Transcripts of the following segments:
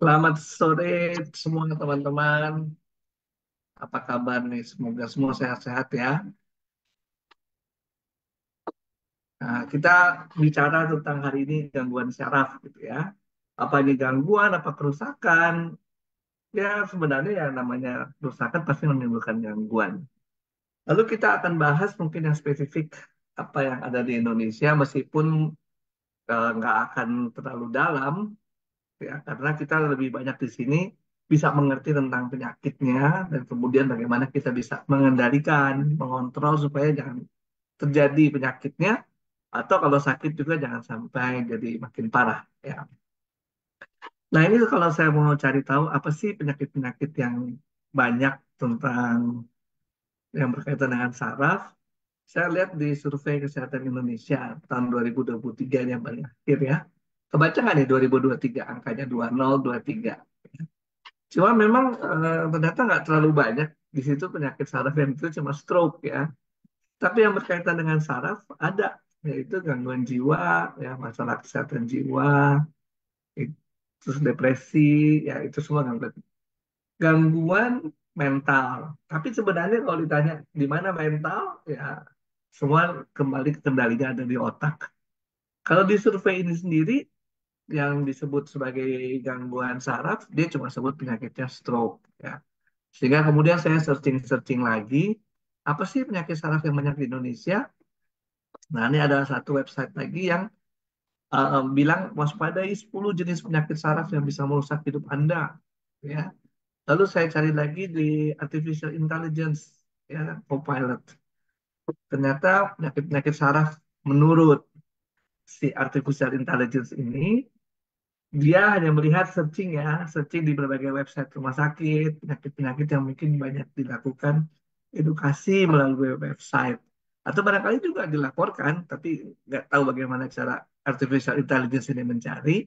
Selamat sore semua teman-teman. Apa kabar nih? Semoga semua sehat-sehat ya. Nah, kita bicara tentang hari ini gangguan syaraf gitu ya. Apa ini gangguan, apa kerusakan? Ya sebenarnya ya namanya kerusakan pasti menimbulkan gangguan. Lalu kita akan bahas mungkin yang spesifik apa yang ada di Indonesia meskipun nggak akan terlalu dalam ya karena kita lebih banyak di sini bisa mengerti tentang penyakitnya dan kemudian bagaimana kita bisa mengendalikan, mengontrol supaya jangan terjadi penyakitnya atau kalau sakit juga jangan sampai jadi makin parah ya. Nah, ini kalau saya mau cari tahu apa sih penyakit-penyakit yang banyak tentang yang berkaitan dengan saraf, saya lihat di Survei Kesehatan Indonesia tahun 2023 yang paling akhir ya. Kebaca nggak nih 2023 angkanya 2023. Cuma memang ternyata nggak terlalu banyak di situ penyakit saraf yang itu cuma stroke ya. Tapi yang berkaitan dengan saraf ada, yaitu gangguan jiwa, ya masalah kesehatan jiwa, it- terus depresi, ya itu semua gangguan. Gangguan mental. Tapi sebenarnya kalau ditanya di mana mental, ya semua kembali ke kendalinya ada di otak. Kalau di survei ini sendiri, yang disebut sebagai gangguan saraf, dia cuma sebut penyakitnya stroke. Ya. Sehingga kemudian saya searching-searching lagi, apa sih penyakit saraf yang banyak di Indonesia? Nah, ini ada satu website lagi yang bilang waspadai 10 jenis penyakit saraf yang bisa merusak hidup Anda. Ya. Lalu saya cari lagi di artificial intelligence, ya, Copilot. Ternyata penyakit-penyakit saraf menurut si artificial intelligence ini dia hanya melihat searching ya, searching di berbagai website rumah sakit, penyakit-penyakit yang mungkin banyak dilakukan edukasi melalui website. Atau barangkali juga dilaporkan, tapi nggak tahu bagaimana cara artificial intelligence ini mencari.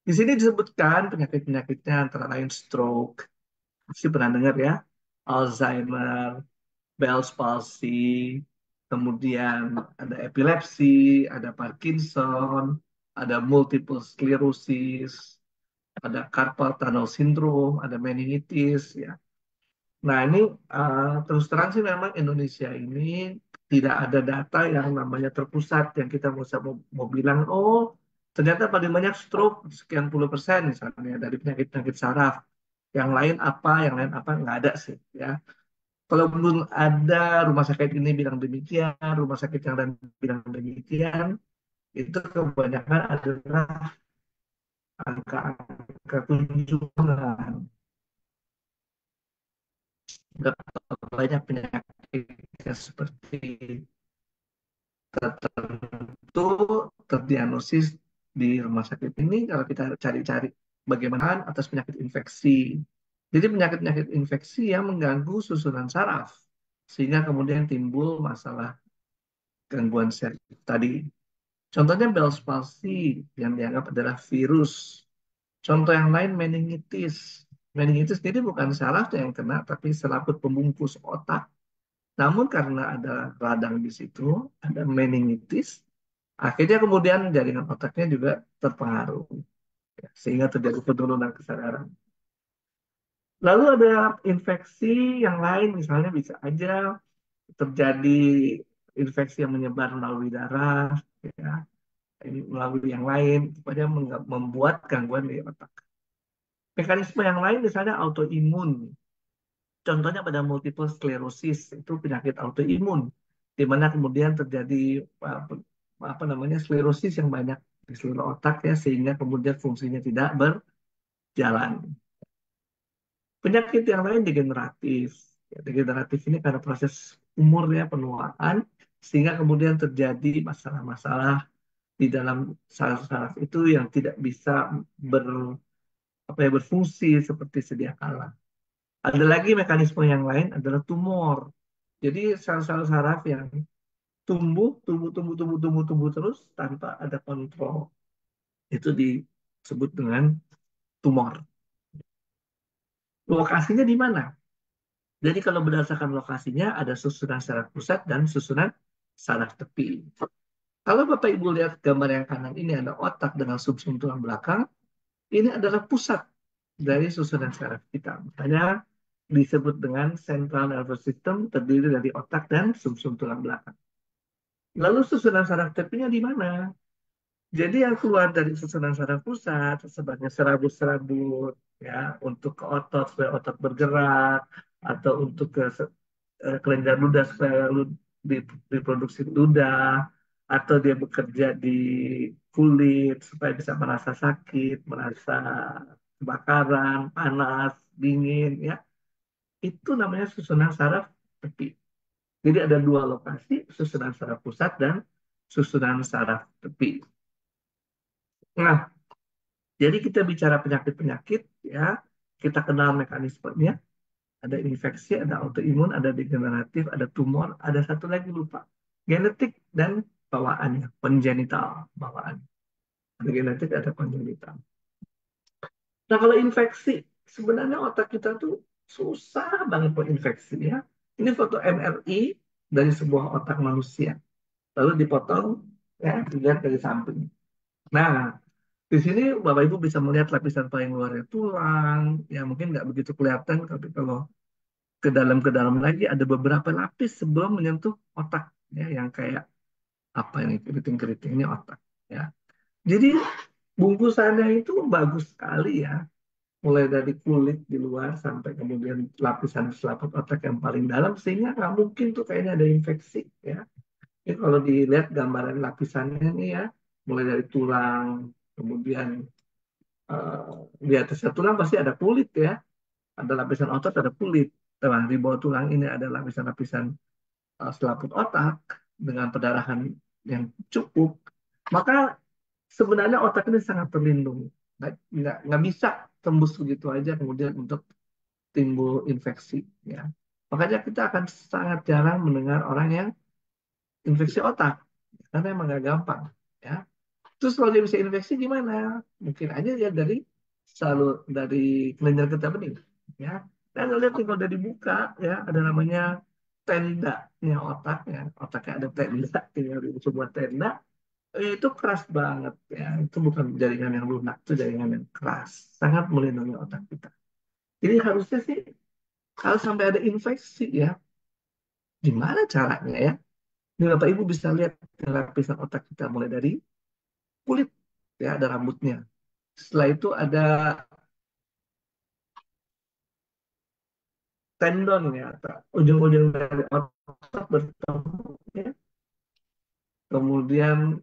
Di sini disebutkan penyakit-penyakitnya antara lain stroke, pasti pernah dengar ya, Alzheimer, Bell's palsy, kemudian ada epilepsi, ada Parkinson, ada multiple sclerosis, ada carpal tunnel syndrome, ada meningitis, ya. Nah, ini terus terang sih memang Indonesia ini tidak ada data yang namanya terpusat yang kita bisa mau bilang, oh ternyata paling banyak stroke sekian puluh persen misalnya dari penyakit-penyakit saraf. Yang lain apa, nggak ada sih, ya. Kalau belum ada rumah sakit ini bilang demikian, rumah sakit yang lain bilang demikian, itu kebanyakan adalah angka-angka kunjungan. Berapa banyak penyakit yang seperti tertentu terdiagnosis di rumah sakit ini kalau kita cari-cari bagaimana atas penyakit infeksi. Jadi penyakit-penyakit infeksi yang mengganggu susunan saraf sehingga kemudian timbul masalah gangguan saraf tadi. Contohnya Bell's palsy yang dianggap adalah virus. Contoh yang lain meningitis. Meningitis ini bukan sarafnya yang kena, tapi selaput pembungkus otak. Namun karena ada radang di situ, ada meningitis, akhirnya kemudian jaringan otaknya juga terpengaruh, ya, sehingga terjadi penurunan kesadaran. Lalu ada infeksi yang lain, misalnya bisa aja terjadi infeksi yang menyebar melalui darah, ya, ini melalui yang lain, supaya membuat gangguan di otak. Mekanisme yang lain misalnya autoimun. Contohnya pada multiple sclerosis, itu penyakit autoimun, di mana kemudian terjadi uh, apa namanya sklerosis yang banyak di seluruh otak ya, sehingga kemudian fungsinya tidak berjalan. Penyakit yang lain degeneratif. Ya, degeneratif ini karena proses umur ya, penuaan, sehingga kemudian terjadi masalah-masalah di dalam saraf-saraf itu yang tidak bisa ber, berfungsi seperti sedia kala. Ada lagi mekanisme yang lain adalah tumor. Jadi sel-sel saraf yang tumbuh terus tanpa ada kontrol. Itu disebut dengan tumor. Lokasinya di mana? Jadi kalau berdasarkan lokasinya ada susunan saraf pusat dan susunan saraf tepi. Kalau Bapak Ibu lihat gambar yang kanan ini ada otak dengan sumsum tulang belakang, ini adalah pusat. dari susunan saraf kita. Makanya disebut dengan central nervous system terdiri dari otak dan sumsum tulang belakang. Lalu susunan saraf tepinya di mana? Jadi yang keluar dari susunan saraf pusat sebagai serabut-serabut ya untuk ke otot supaya otot bergerak atau untuk ke kelenjar ludah supaya diproduksi ludah atau dia bekerja di kulit supaya bisa merasa sakit, merasa kebakaran, panas, dingin ya. Itu namanya susunan saraf tepi. Jadi ada dua lokasi, susunan saraf pusat dan susunan saraf tepi. Nah, jadi kita bicara penyakit-penyakit ya, kita kenal mekanismenya, ada infeksi, ada autoimun, ada degeneratif, ada tumor, ada satu lagi lupa. Genetik dan bawaannya, kongenital bawaan. Ada genetik, ada kongenital. Nah, kalau infeksi, sebenarnya otak kita tuh susah banget buat infeksi ya. Ini foto MRI dari sebuah otak manusia. Lalu dipotong, ya, dilihat dari samping. Nah, di sini Bapak Ibu bisa melihat lapisan paling luarnya tulang, ya mungkin nggak begitu kelihatan, tapi kalau ke dalam lagi ada beberapa lapis sebelum menyentuh otak, ya, yang kayak apa ini keriting-keriting ini otak, ya. Jadi bungkusannya itu bagus sekali ya, mulai dari kulit di luar sampai kemudian lapisan selaput otak yang paling dalam, sehingga nggak mungkin tuh kayaknya ada infeksi, ya. Ini kalau dilihat gambaran lapisannya ini ya, mulai dari tulang, kemudian eh, di atasnya tulang pasti ada kulit ya, ada lapisan otot, ada kulit. Nah, di bawah tulang ini ada lapisan-lapisan selaput otak dengan pendarahan yang cukup, maka sebenarnya otak ini sangat terlindungi. Nggak bisa tembus begitu aja kemudian untuk timbul infeksi. Ya. Makanya kita akan sangat jarang mendengar orang yang infeksi otak, karena emang nggak gampang. Ya. Terus kalau dia bisa infeksi gimana? Mungkin aja ya dari kelenjar getah bening. Ya. Dan lihat nih kalau udah dibuka, ya ada namanya tendanya otak, ya. Otaknya ada tenda, tinggal di sebuah tenda. Itu keras banget, ya. Itu bukan jaringan yang lunak, itu jaringan yang keras. Sangat melindungi otak kita. Jadi harusnya sih kalau sampai ada infeksi ya, gimana caranya ya? Ini Bapak Ibu bisa lihat lapisan otak kita mulai dari kulit, ya ada rambutnya. Setelah itu ada tendon ya, ujung-ujung dari otak bertemu ya. Kemudian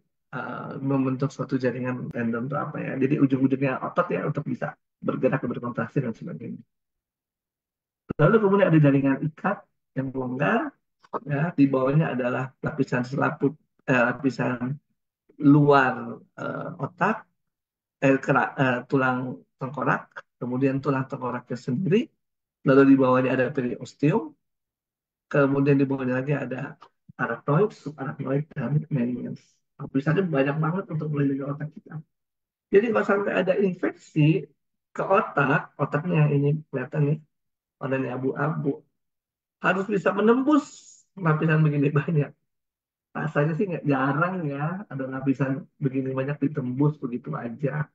membentuk suatu jaringan tendon itu apa ya? Jadi ujung-ujungnya otot ya untuk bisa bergerak, berkontraksi dan sebagainya. Lalu kemudian ada jaringan ikat yang longgar, ya di bawahnya adalah lapisan selaput, lapisan luar otak, tulang tengkorak, kemudian tulang tengkoraknya sendiri, lalu di bawahnya ada periosteum, kemudian di bawahnya lagi ada arachnoid, subarachnoid, dan menius. Lapisannya banyak banget untuk melindungi otak kita. Jadi kalau sampai ada infeksi ke otak, otaknya yang ini kelihatan nih, warnanya abu-abu, harus bisa menembus lapisan begini banyak. Rasanya sih nggak jarang ya ada lapisan begini banyak ditembus begitu aja.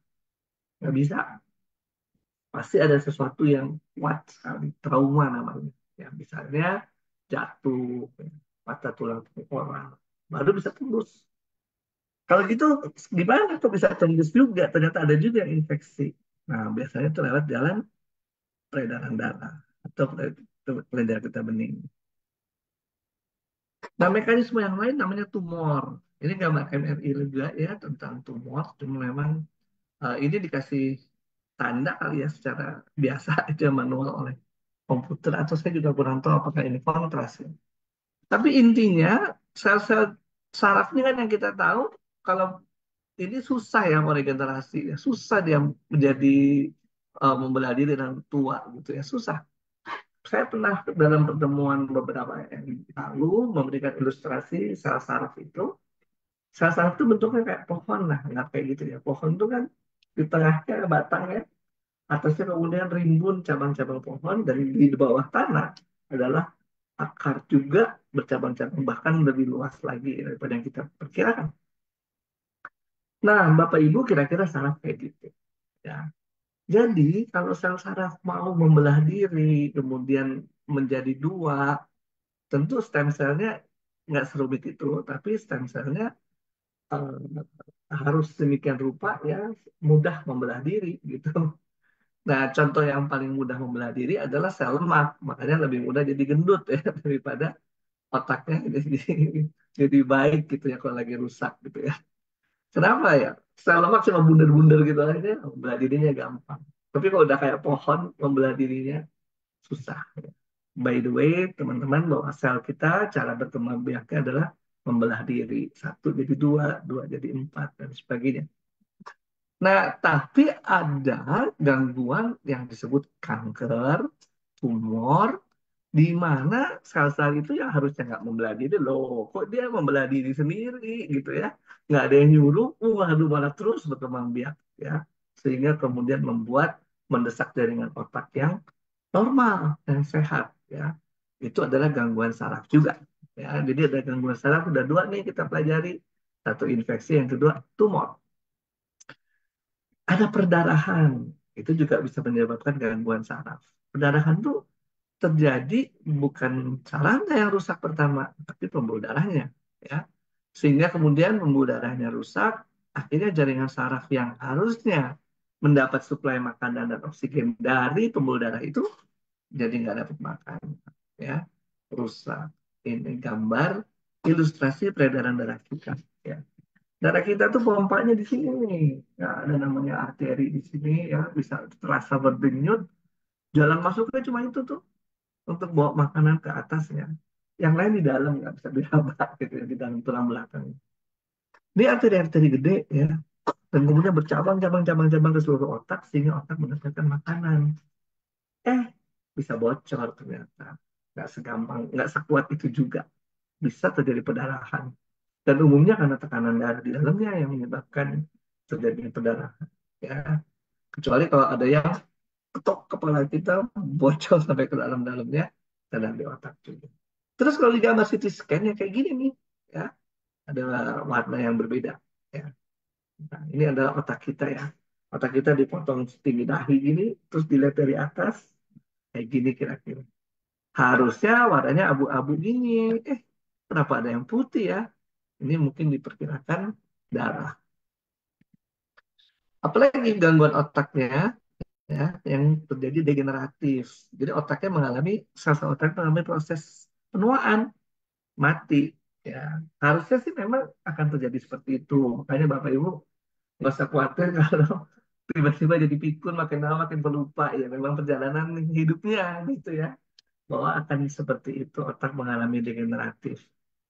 Nggak bisa. Pasti ada sesuatu yang kuat sekali, trauma namanya. Ya, misalnya jatuh, ya, patah tulang tengkorak, baru bisa tembus. Kalau gitu gimana tuh bisa tembus juga? Ternyata ada juga yang infeksi. Nah, biasanya itu lewat jalan peredaran darah atau kelenjar getah bening. Nah, mekanisme yang lain namanya tumor. Ini gambar MRI juga ya tentang tumor. Cuma memang ini dikasih tanda kali ya secara biasa aja manual oleh komputer atau saya juga kurang tahu apakah ini kontras ya. Tapi intinya sel-sel sarafnya kan yang kita tahu kalau ini susah ya meregenerasi ya, susah dia menjadi membelah diri dan tua gitu ya, susah. Saya pernah dalam pertemuan beberapa yang lalu memberikan ilustrasi sel saraf itu. Sel saraf itu bentuknya kayak pohon lah, nggak kayak gitu ya. Pohon itu kan di tengahnya ada batangnya, atasnya kemudian rimbun cabang-cabang pohon, dan di bawah tanah adalah akar juga bercabang-cabang, bahkan lebih luas lagi daripada yang kita perkirakan. Nah, Bapak Ibu kira-kira saraf kayak gitu. Ya. Jadi kalau sel saraf mau membelah diri, kemudian menjadi dua, tentu stem selnya nggak serumit itu, tapi stem selnya harus demikian rupa ya mudah membelah diri gitu. Nah, contoh yang paling mudah membelah diri adalah sel lemak, makanya lebih mudah jadi gendut ya daripada otaknya jadi baik gitu ya kalau lagi rusak gitu ya. Kenapa ya? Sel lemak cuma bundar-bundar gitu aja, membelah dirinya gampang. Tapi kalau udah kayak pohon, membelah dirinya susah. By the way, teman-teman, bahwa sel kita cara berkembang biaknya adalah membelah diri. Satu jadi dua, dua jadi empat, dan sebagainya. Nah, tapi ada gangguan yang disebut kanker, tumor, di mana sel-sel itu yang harusnya nggak membelah diri loh, kok dia membelah diri sendiri gitu ya, nggak ada yang nyuruh, waduh malah terus berkembang biak ya, sehingga kemudian membuat mendesak jaringan otak yang normal, yang sehat ya, itu adalah gangguan saraf juga ya, jadi ada gangguan saraf udah dua nih kita pelajari, satu infeksi, yang kedua tumor. Ada perdarahan, itu juga bisa menyebabkan gangguan saraf. Perdarahan tuh terjadi bukan sarafnya yang rusak pertama, tapi pembuluh darahnya, ya. Sehingga kemudian pembuluh darahnya rusak, akhirnya jaringan saraf yang harusnya mendapat suplai makanan dan oksigen dari pembuluh darah itu jadi nggak dapat makan, ya, rusak. Ini gambar ilustrasi peredaran darah kita, ya. Darah kita tuh pompanya di sini nih, ya, ada namanya arteri di sini, ya, bisa terasa berdenyut. Jalan masuknya cuma itu tuh untuk bawa makanan ke atasnya. Yang lain di dalam nggak bisa diraba gitu ya, di dalam tulang belakang. Ini arteri-arteri gede ya, dan kemudian bercabang-cabang-cabang-cabang ke seluruh otak sehingga otak mendapatkan makanan. Eh, bisa bocor ternyata. Nggak segampang, nggak sekuat itu juga. Bisa terjadi perdarahan. Dan umumnya karena tekanan darah di dalamnya yang menyebabkan terjadi perdarahan. Ya, kecuali kalau ada yang ketok kepala kita bocor sampai ke dalam-dalamnya dan di otak juga. Terus kalau di gambar CT scan ya kayak gini nih, ya, ada warna yang berbeda. Ya. Nah, ini adalah otak kita ya. Otak kita dipotong setinggi dahi gini, terus dilihat dari atas, kayak gini kira-kira. Harusnya warnanya abu-abu gini. Eh, kenapa ada yang putih ya? Ini mungkin diperkirakan darah. Apalagi gangguan otaknya ya, yang terjadi degeneratif. Jadi otaknya mengalami, sel-sel otak mengalami proses penuaan, mati. Ya, harusnya sih memang akan terjadi seperti itu. Makanya Bapak Ibu nggak usah khawatir kalau tiba-tiba jadi pikun makin lama makin pelupa. Ya, memang perjalanan hidupnya gitu ya. Bahwa akan seperti itu, otak mengalami degeneratif.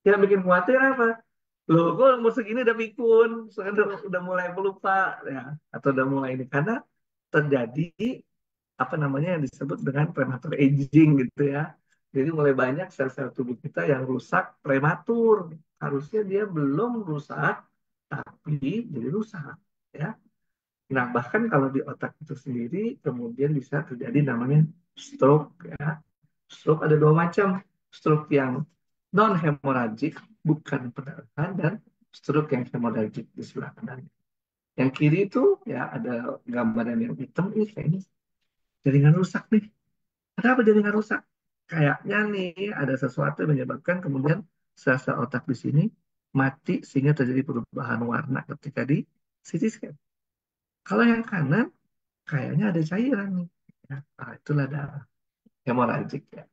Yang bikin khawatir apa? Loh, kok umur segini udah pikun, udah mulai pelupa, ya, atau udah mulai ini karena terjadi apa namanya yang disebut dengan prematur aging gitu ya. Jadi mulai banyak sel-sel tubuh kita yang rusak prematur. Harusnya dia belum rusak, tapi jadi rusak. Ya. Nah, bahkan kalau di otak itu sendiri, kemudian bisa terjadi namanya stroke. Ya. Stroke ada dua macam. Stroke yang non-hemoragik, bukan perdarahan, dan stroke yang hemoragik di sebelah kanan. Yang kiri itu ya ada gambaran yang hitam, ini kayaknya jaringan rusak nih. Kenapa jaringan rusak? Kayaknya nih ada sesuatu yang menyebabkan kemudian sel-sel otak di sini mati sehingga terjadi perubahan warna ketika di CT scan. Kalau yang kanan kayaknya ada cairan nih. Ya, itulah darah hemoragik ya.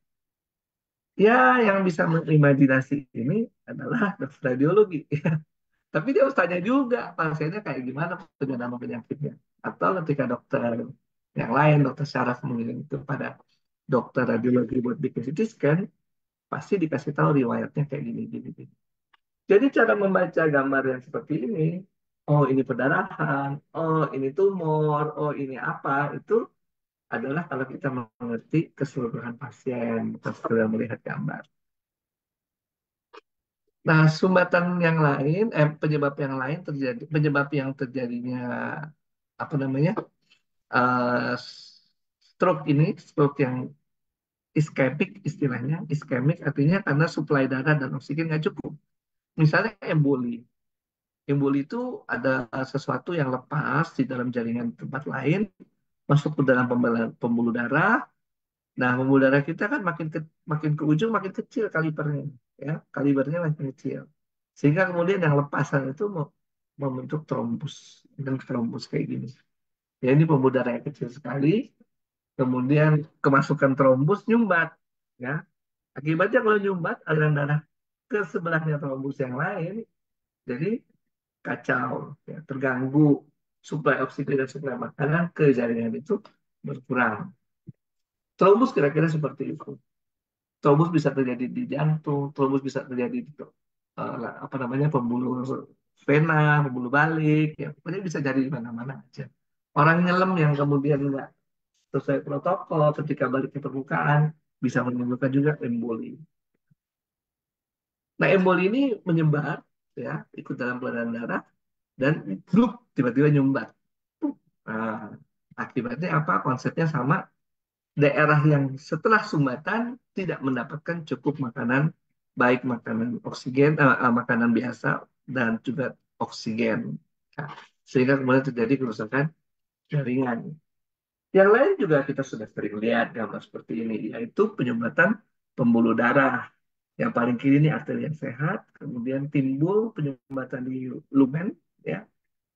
Ya, yang bisa mengimajinasi ini adalah dokter radiologi. Tapi dia harus tanya juga pasiennya kayak gimana nama penyakitnya. Atau ketika dokter yang lain, dokter syaraf mengirim itu pada dokter radiologi buat bikin CT scan, pasti dikasih tahu riwayatnya kayak gini, gini, gini. Jadi cara membaca gambar yang seperti ini, oh ini perdarahan, oh ini tumor, oh ini apa, itu adalah kalau kita mengerti keseluruhan pasien, bukan sekedar melihat gambar. Nah, sumbatan yang lain, penyebab yang lain terjadi, penyebab yang terjadinya apa namanya eh, stroke ini, stroke yang iskemik istilahnya, iskemik artinya karena suplai darah dan oksigen nggak cukup. Misalnya emboli, emboli itu ada sesuatu yang lepas di dalam jaringan tempat lain masuk ke dalam pembuluh darah. Nah, pembuluh darah kita kan makin ke ujung makin kecil kalibernya, ya, kalibernya makin kecil. Sehingga kemudian yang lepasan itu membentuk trombus, dan trombus kayak gini. Ya, ini pembuluh darah yang kecil sekali, kemudian kemasukan trombus nyumbat, ya. Akibatnya kalau nyumbat aliran darah ke sebelahnya trombus yang lain, jadi kacau, ya, terganggu suplai oksigen dan suplai makanan ke jaringan itu berkurang. Trombus kira-kira seperti itu. Trombus bisa terjadi di jantung, trombus bisa terjadi di apa namanya pembuluh vena, pembuluh balik, ya pokoknya bisa jadi di mana-mana aja. Orang nyelam yang kemudian nggak sesuai protokol ketika balik ke permukaan bisa menimbulkan juga emboli. Nah, emboli ini menyebar, ya, ikut dalam peredaran darah dan grup tiba-tiba nyumbat. Nah, akibatnya apa? Konsepnya sama, daerah yang setelah sumbatan tidak mendapatkan cukup makanan, baik makanan oksigen, makanan biasa dan juga oksigen. Nah, sehingga kemudian terjadi kerusakan jaringan. Yang lain juga kita sudah sering lihat gambar seperti ini, yaitu penyumbatan pembuluh darah. Yang paling kiri ini arteri yang sehat, kemudian timbul penyumbatan di lumen, ya,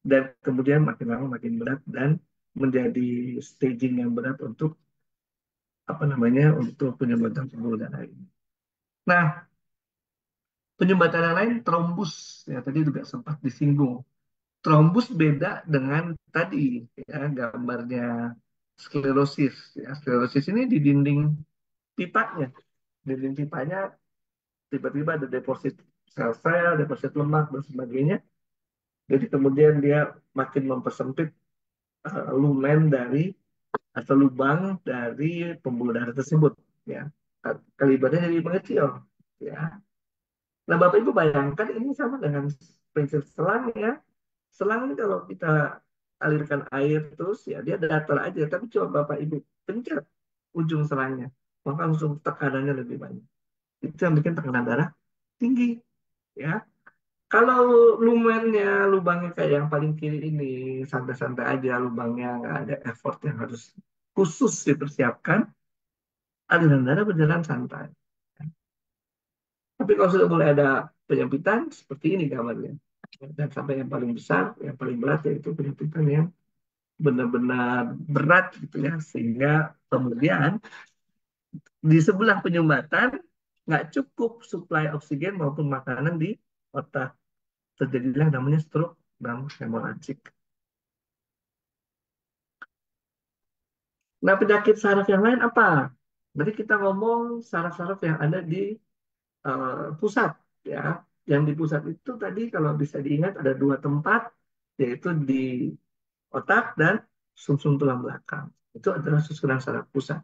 dan kemudian makin lama makin berat dan menjadi staging yang berat untuk apa namanya untuk penyumbatan pembuluh darah ini. Nah, penyumbatan yang lain trombus, ya tadi juga sempat disinggung. Trombus beda dengan tadi, ya, gambarnya sklerosis. Ya, sklerosis ini di dinding pipanya, dinding pipanya tiba-tiba ada deposit sel-sel, deposit lemak dan sebagainya. Jadi kemudian dia makin mempersempit lumen dari atau lubang dari pembuluh darah tersebut, ya, kalibernya jadi mengecil, ya. Nah, Bapak Ibu bayangkan ini sama dengan prinsip selang, ya. Selang ini kalau kita alirkan air terus, ya dia datar aja, tapi coba Bapak Ibu pencet ujung selangnya, maka langsung tekanannya lebih banyak. Itu yang bikin tekanan darah tinggi, ya. Kalau lumennya, lubangnya kayak yang paling kiri ini, santai-santai aja lubangnya, nggak ada effort yang harus khusus dipersiapkan, aliran darah berjalan santai. Tapi kalau sudah mulai ada penyempitan, seperti ini gambarnya. Dan sampai yang paling besar, yang paling berat, yaitu penyempitan yang benar-benar berat gitu ya. Sehingga kemudian di sebelah penyumbatan, nggak cukup suplai oksigen maupun makanan di otak. Terjadilah namanya stroke dan hemoragik. Nah, penyakit saraf yang lain apa? Jadi kita ngomong saraf-saraf yang ada di pusat, ya. Yang di pusat itu tadi kalau bisa diingat ada dua tempat, yaitu di otak dan sumsum tulang belakang. Itu adalah susunan saraf pusat.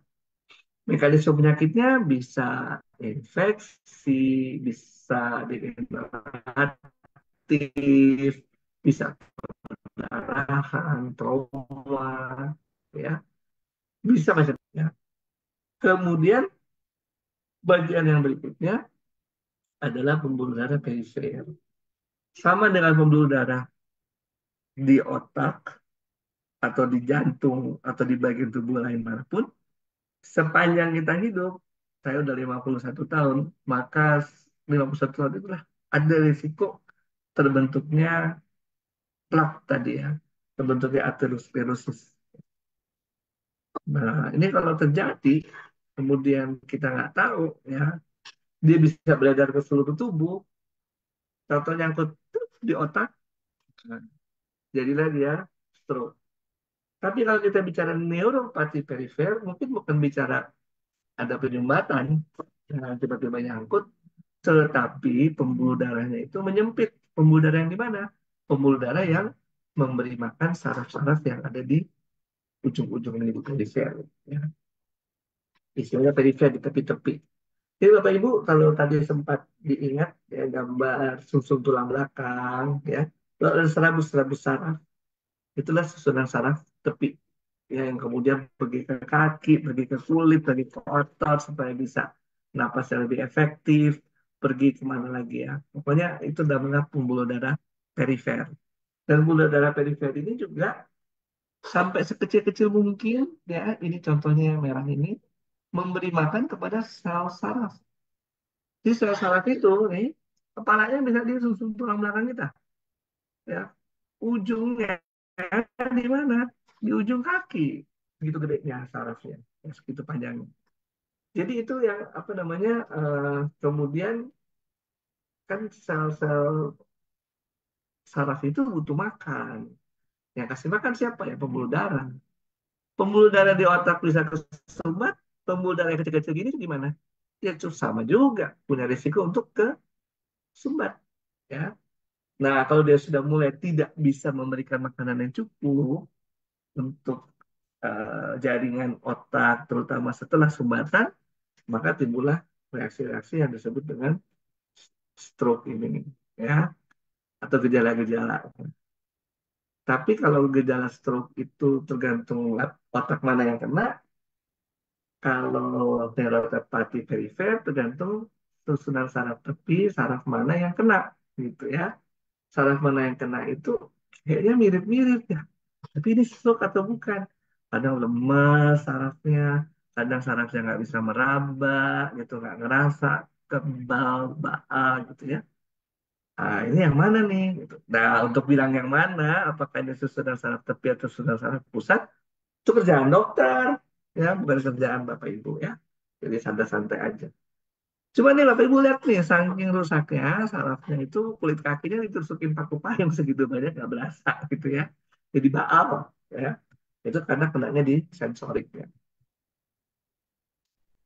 Mekanisme penyakitnya bisa infeksi, bisa degeneratif, bisa perdarahan, trauma, ya, bisa macam-macam. Kemudian bagian yang berikutnya adalah pembuluh darah perifer. Sama dengan pembuluh darah di otak atau di jantung atau di bagian tubuh lain manapun, sepanjang kita hidup, saya udah 51 tahun, maka 51 tahun itulah ada risiko terbentuknya plak tadi, ya, terbentuknya aterosklerosis. Nah, ini kalau terjadi, kemudian kita nggak tahu, ya, dia bisa beredar ke seluruh tubuh, atau nyangkut di otak, nah, jadilah dia stroke. Tapi kalau kita bicara neuropati perifer, mungkin bukan bicara ada penyumbatan yang tiba-tiba nyangkut, tetapi pembuluh darahnya itu menyempit. Pembuluh darah yang di mana? Pembuluh darah yang memberi makan saraf-saraf yang ada di ujung-ujung ini di perifer. Ya. Istilahnya perifer di tepi-tepi. Jadi Bapak Ibu, kalau tadi sempat diingat, ya, gambar sumsum tulang belakang, ya, lalu ada serabut-serabut saraf, itulah susunan saraf tepi, ya, yang kemudian pergi ke kaki, pergi ke kulit, pergi ke otot supaya bisa napasnya lebih efektif, pergi kemana lagi, ya. Pokoknya itu namanya pembuluh darah perifer. Dan pembuluh darah perifer ini juga sampai sekecil-kecil mungkin, ya, ini contohnya yang merah ini, memberi makan kepada sel saraf. Di sel saraf itu nih, kepalanya bisa di susun tulang belakang kita, ya. Ujungnya di mana? Di ujung kaki. Begitu gedenya sarafnya, ya, segitu panjangnya. Jadi itu yang apa namanya? Kemudian kan sel-sel saraf itu butuh makan. Yang kasih makan siapa ya? Pembuluh darah. Pembuluh darah di otak bisa kesumbat, pembuluh darah yang kecil-kecil gini gimana? Ya sama juga punya risiko untuk kesumbat. Ya. Nah, kalau dia sudah mulai tidak bisa memberikan makanan yang cukup untuk jaringan otak, terutama setelah sumbatan, maka timbullah reaksi-reaksi yang disebut dengan stroke ini, ya, atau gejala-gejala. Tapi kalau gejala stroke itu tergantung otak mana yang kena. Kalau neuropati perifer tergantung susunan saraf tepi, saraf mana yang kena, gitu ya. Saraf mana yang kena itu kayaknya mirip-mirip ya. Tapi ini stroke atau bukan? Kadang lemes sarafnya, kadang sarafnya nggak bisa meraba, gitu, nggak ngerasa, kebal, baal, gitu ya. Nah, ini yang mana nih? Gitu. Nah, untuk bilang yang mana, apakah ini susunan saraf tepi atau susunan saraf pusat, itu kerjaan dokter, ya, bukan kerjaan Bapak Ibu ya. Jadi santai-santai aja. Cuma nih Bapak Ibu lihat nih, saking rusaknya sarafnya itu kulit kakinya ditusukin paku payung segitu banyak nggak berasa gitu ya. Jadi baal ya. Itu karena kenanya di sensorik ya.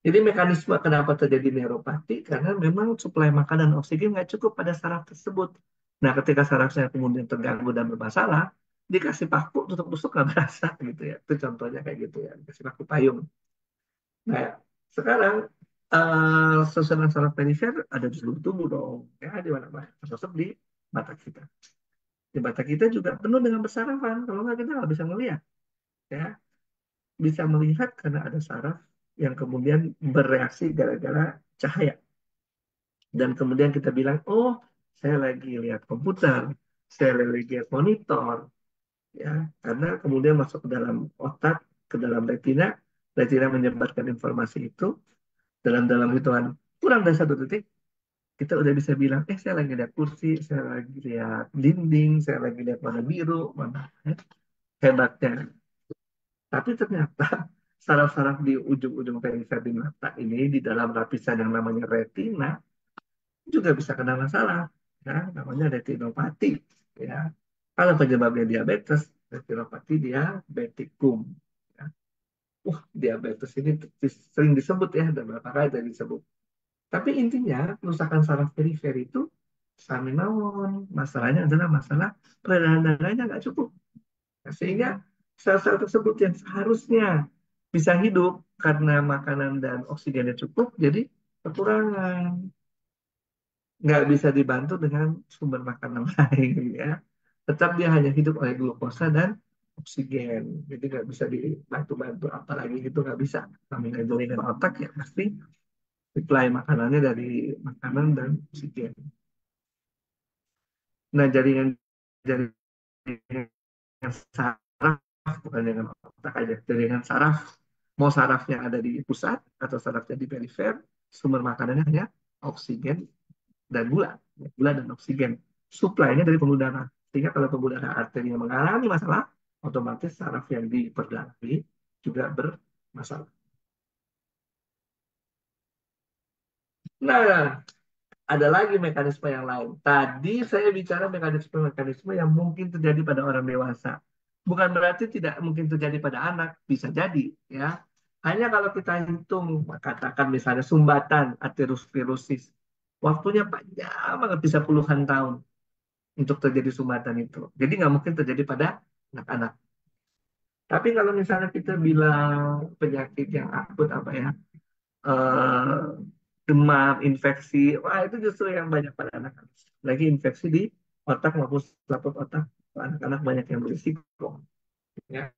Jadi mekanisme kenapa terjadi neuropati karena memang suplai makanan dan oksigen nggak cukup pada saraf tersebut. Nah, ketika sarafnya kemudian terganggu dan bermasalah, dikasih paku tutup tusuk nggak berasa gitu ya. Itu contohnya kayak gitu ya, dikasih paku payung. Nah, sekarang susunan saraf perifer ada di seluruh tubuh dong, ya, di mana-mana, termasuk di mata kita. Di mata kita juga penuh dengan bersarafan, kalau nggak kita nggak bisa melihat, ya. Bisa melihat karena ada saraf yang kemudian bereaksi gara-gara cahaya. Dan kemudian kita bilang, oh, saya lagi lihat komputer, saya lagi lihat monitor, ya, karena kemudian masuk ke dalam otak, ke dalam retina, retina menyebarkan informasi itu dalam hitungan kurang dari 1 detik kita udah bisa bilang, saya lagi lihat kursi, saya lagi lihat dinding, saya lagi lihat warna biru, mana, ya. Hebatnya. Tapi ternyata saraf-saraf di ujung-ujung perifer di mata ini, di dalam lapisan yang namanya retina, juga bisa kena masalah, ya, namanya retinopati. Ya. Kalau penyebabnya diabetes, retinopati diabetikum. Ya. Diabetes ini sering disebut ya, dan beberapa kali tadi disebut. Tapi intinya, kerusakan saraf perifer itu sami mawon. Masalahnya adalah masalah peredaran darahnya nggak cukup. Nah, sehingga sel-sel tersebut yang seharusnya bisa hidup karena makanan dan oksigennya cukup, jadi kekurangan. Nggak bisa dibantu dengan sumber makanan lain, ya. Tetap dia hanya hidup oleh glukosa dan oksigen. Jadi nggak bisa dibantu-bantu. Apalagi itu nggak bisa. Namanya jaringan otak ya pasti supply makanannya dari makanan dan oksigen. Nah, jaringan saraf bukan dengan otak aja, jaringan saraf. Mau sarafnya ada di pusat atau sarafnya di perifer, sumber makanannya hanya oksigen dan gula, gula dan oksigen. Suplainya dari pembuluh darah. Sehingga kalau pembuluh darah arterinya mengalami masalah, otomatis saraf yang diperdarahi juga bermasalah. Nah, ada lagi mekanisme yang lain. Tadi saya bicara mekanisme-mekanisme yang mungkin terjadi pada orang dewasa. Bukan berarti tidak mungkin terjadi pada anak, bisa jadi, ya. Hanya kalau kita hitung, katakan misalnya sumbatan aterosklerosis, waktunya panjang banget, bisa puluhan tahun untuk terjadi sumbatan itu. Jadi nggak mungkin terjadi pada anak-anak. Tapi kalau misalnya kita bilang penyakit yang akut apa ya, eh, demam, infeksi, wah itu justru yang banyak pada anak-anak. Lagi infeksi di otak maupun selaput otak, anak-anak banyak yang berisiko. Ya.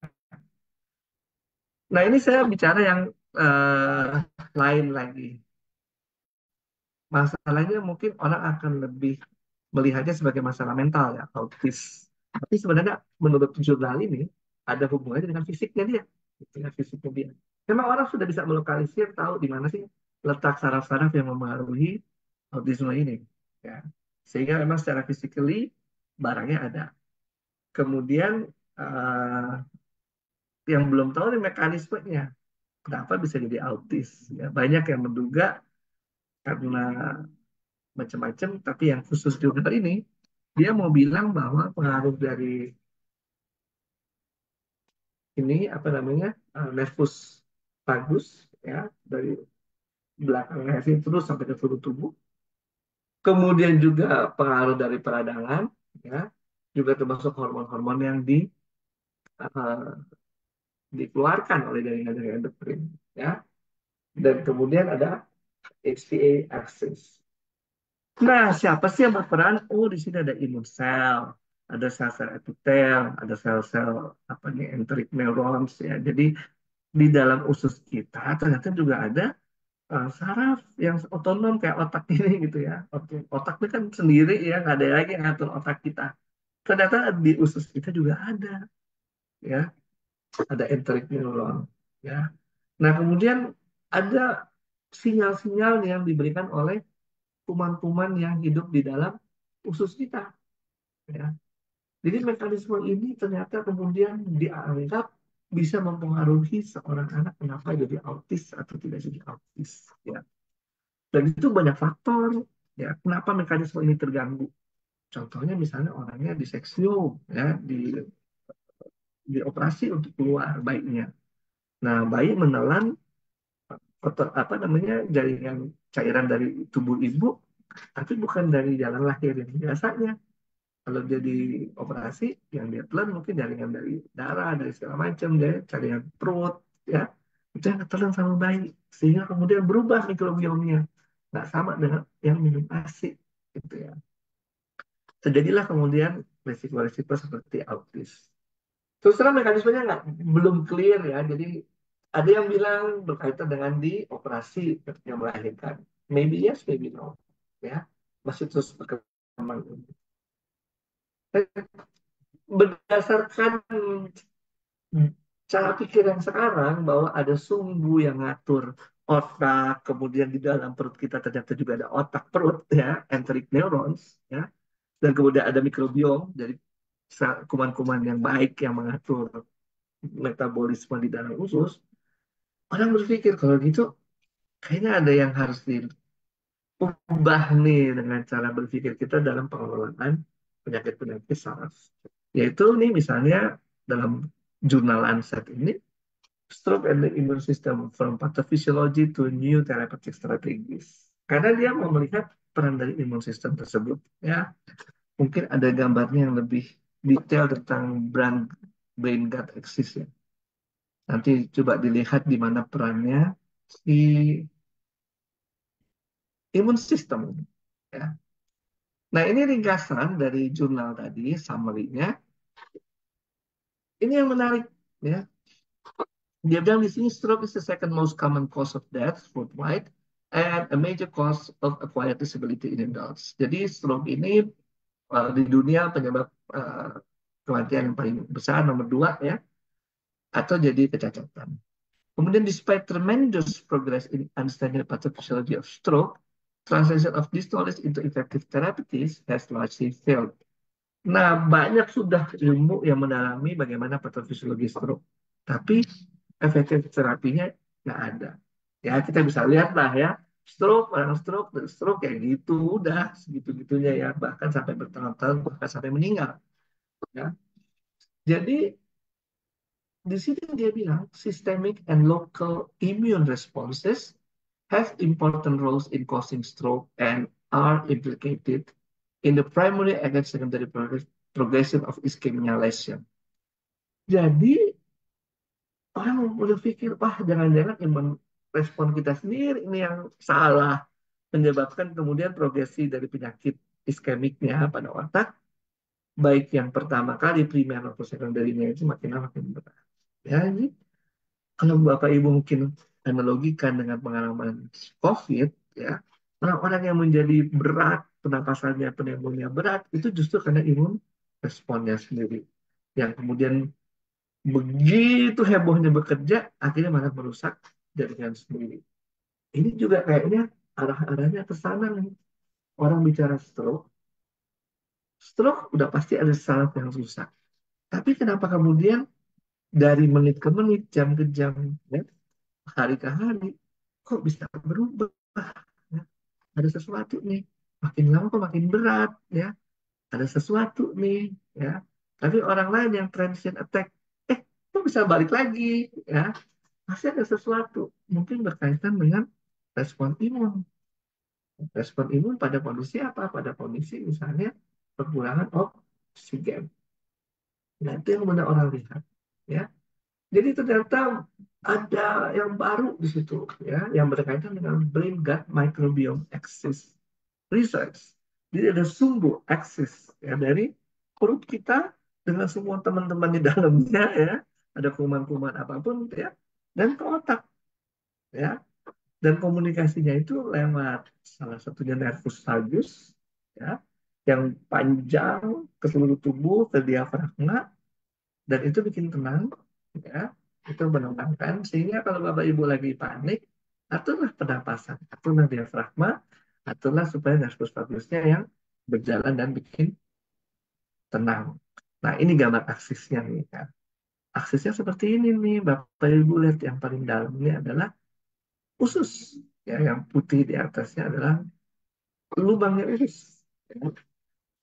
Nah ini saya bicara yang lain lagi. Masalahnya mungkin orang akan lebih melihatnya sebagai masalah mental ya, autis. Tapi sebenarnya menurut jurnal ini, ada hubungannya dengan fisiknya dia, gitu ya, fisiknya dia. Memang orang sudah bisa melokalisir tahu di mana sih letak saraf-saraf yang mempengaruhi autisme ini, ya. Sehingga memang secara physically barangnya ada. Kemudian eh, yang belum tahu nih mekanismenya, kenapa bisa jadi autis? Ya, banyak yang menduga karena macam-macam, tapi yang khusus jurnal ini dia mau bilang bahwa pengaruh dari ini apa namanya nervus vagus, ya, dari belakang leher terus sampai ke seluruh tubuh. Kemudian juga pengaruh dari peradangan, ya, juga termasuk hormon-hormon yang uh, dikeluarkan oleh jaringan-jaringan endokrin, ya. Dan kemudian ada HPA axis. Nah, siapa sih yang berperan? Oh, di sini ada imun sel, ada sel-sel epitel, ada sel-sel apa nih enteric neurons, ya. Jadi di dalam usus kita ternyata juga ada saraf yang otonom kayak otak ini gitu ya. Otak ini kan sendiri ya, nggak ada lagi yang ngatur otak kita. Ternyata di usus kita juga ya, ada enteric neuron, ya. Nah, kemudian ada sinyal-sinyal yang diberikan oleh kuman-kuman yang hidup di dalam usus kita, ya. Jadi mekanisme ini ternyata kemudian dianggap bisa mempengaruhi seorang anak kenapa jadi autis atau tidak jadi autis, ya. Dan itu banyak faktor, ya, kenapa mekanisme ini terganggu. Contohnya misalnya orangnya diseksium, ya, dioperasi untuk keluar bayinya. Nah, bayi menelan apa namanya jaringan cairan dari tubuh ibu, tapi bukan dari jalan lahir yang biasanya. Kalau dia dioperasi, yang dia telan mungkin jaringan dari darah, dari segala macam, dari jaringan perut, ya, itu yang ketelan sama bayi, sehingga kemudian berubah mikrobiomnya, nggak sama dengan yang minum ASI, gitu ya. Terjadilah kemudian resiko-resiko seperti autis. Terus terang mekanismenya belum clear ya. Jadi ada yang bilang berkaitan dengan di operasi ketika melahirkan. Maybe yes, maybe no. Ya, masih terus berkembang. Berdasarkan cara pikir yang sekarang bahwa ada sumbu yang ngatur otak, kemudian di dalam perut kita ternyata juga ada otak perut ya, enteric neurons ya, dan kemudian ada mikrobiom, jadi kuman-kuman yang baik yang mengatur metabolisme di dalam usus. Orang berpikir kalau gitu kayaknya ada yang harus diubah nih dengan cara berpikir kita dalam pengelolaan penyakit-penyakit saraf. Yaitu nih misalnya dalam jurnal Lancet ini, Stroke and the Immune System from Pathophysiology to New Therapeutic Strategies. Karena dia mau melihat peran dari imun sistem tersebut. Ya, mungkin ada gambarnya yang lebih detail tentang brain gut axis ya. Nanti coba dilihat di mana perannya si imun sistem. Ya. Nah, ini ringkasan dari jurnal tadi, summary-nya. Ini yang menarik, ya. Dia bilang di sini stroke is the second most common cause of death worldwide and a major cause of acquired disability in adults. Jadi stroke ini di dunia penyebab kematian yang paling besar nomor dua ya, atau jadi kecacatan. Kemudian despite tremendous progress in understanding the pathophysiology of stroke, translation of this knowledge into effective therapies has largely failed. Nah, banyak sudah ilmu yang mendalami bagaimana patofisiologi stroke. Tapi efektif terapinya nggak ada. Ya, kita bisa lihat lah ya, orang stroke kayak gitu, udah segitu-gitunya ya, bahkan sampai bertahun-tahun, bahkan sampai meninggal. Ya. Jadi, di sini dia bilang, systemic and local immune responses have important roles in causing stroke and are implicated in the primary and secondary progression of ischemia lesion. Jadi orang berpikir, wah jangan-jangan imun respon kita sendiri ini yang salah, menyebabkan kemudian progresi dari penyakit iskemiknya pada otak, baik yang pertama kali primer maupun sekunderinya itu makin lama makin berat. Ya, ini kalau Bapak Ibu mungkin analogikan dengan pengalaman COVID, ya, orang-orang yang menjadi berat, penapasannya, pneumonia berat, itu justru karena imun responnya sendiri. Yang kemudian Begitu hebohnya bekerja, akhirnya malah merusak jaringan sendiri. Ini juga kayaknya arah-arahnya ke sana nih. Orang bicara stroke, stroke udah pasti ada saraf yang rusak. Tapi kenapa kemudian dari menit ke menit, jam ke jam, ya, hari ke hari, kok bisa berubah? Ya? Ada sesuatu nih. Makin lama kok makin berat, ya. Ada sesuatu nih, ya. Tapi orang lain yang transient attack, kok bisa balik lagi, ya. Pasti ada sesuatu. Mungkin berkaitan dengan respon imun. Respon imun pada kondisi apa? Pada kondisi misalnya kekurangan oksigen. Nah, itu yang benar orang lihat. Ya. Jadi ternyata ada yang baru di situ, ya, yang berkaitan dengan brain gut microbiome axis research. Jadi ada sumbu axis ya dari perut kita dengan semua teman-teman di dalamnya, ya, ada kuman-kuman apapun, ya, dan ke otak, ya, dan komunikasinya itu lewat salah satunya nervus vagus, ya, yang panjang ke seluruh tubuh ke diafragma, dan itu bikin tenang, ya, itu menenangkan sehingga kalau bapak ibu lagi panik, aturlah pernapasan, aturlah diafragma, aturlah supaya nervus vagusnya yang berjalan dan bikin tenang. Nah, ini gambar aksisnya nih, kan. Aksisnya seperti ini nih, bapak ibu lihat yang paling dalam ini adalah usus, ya, yang putih di atasnya adalah lubangnya usus, ya,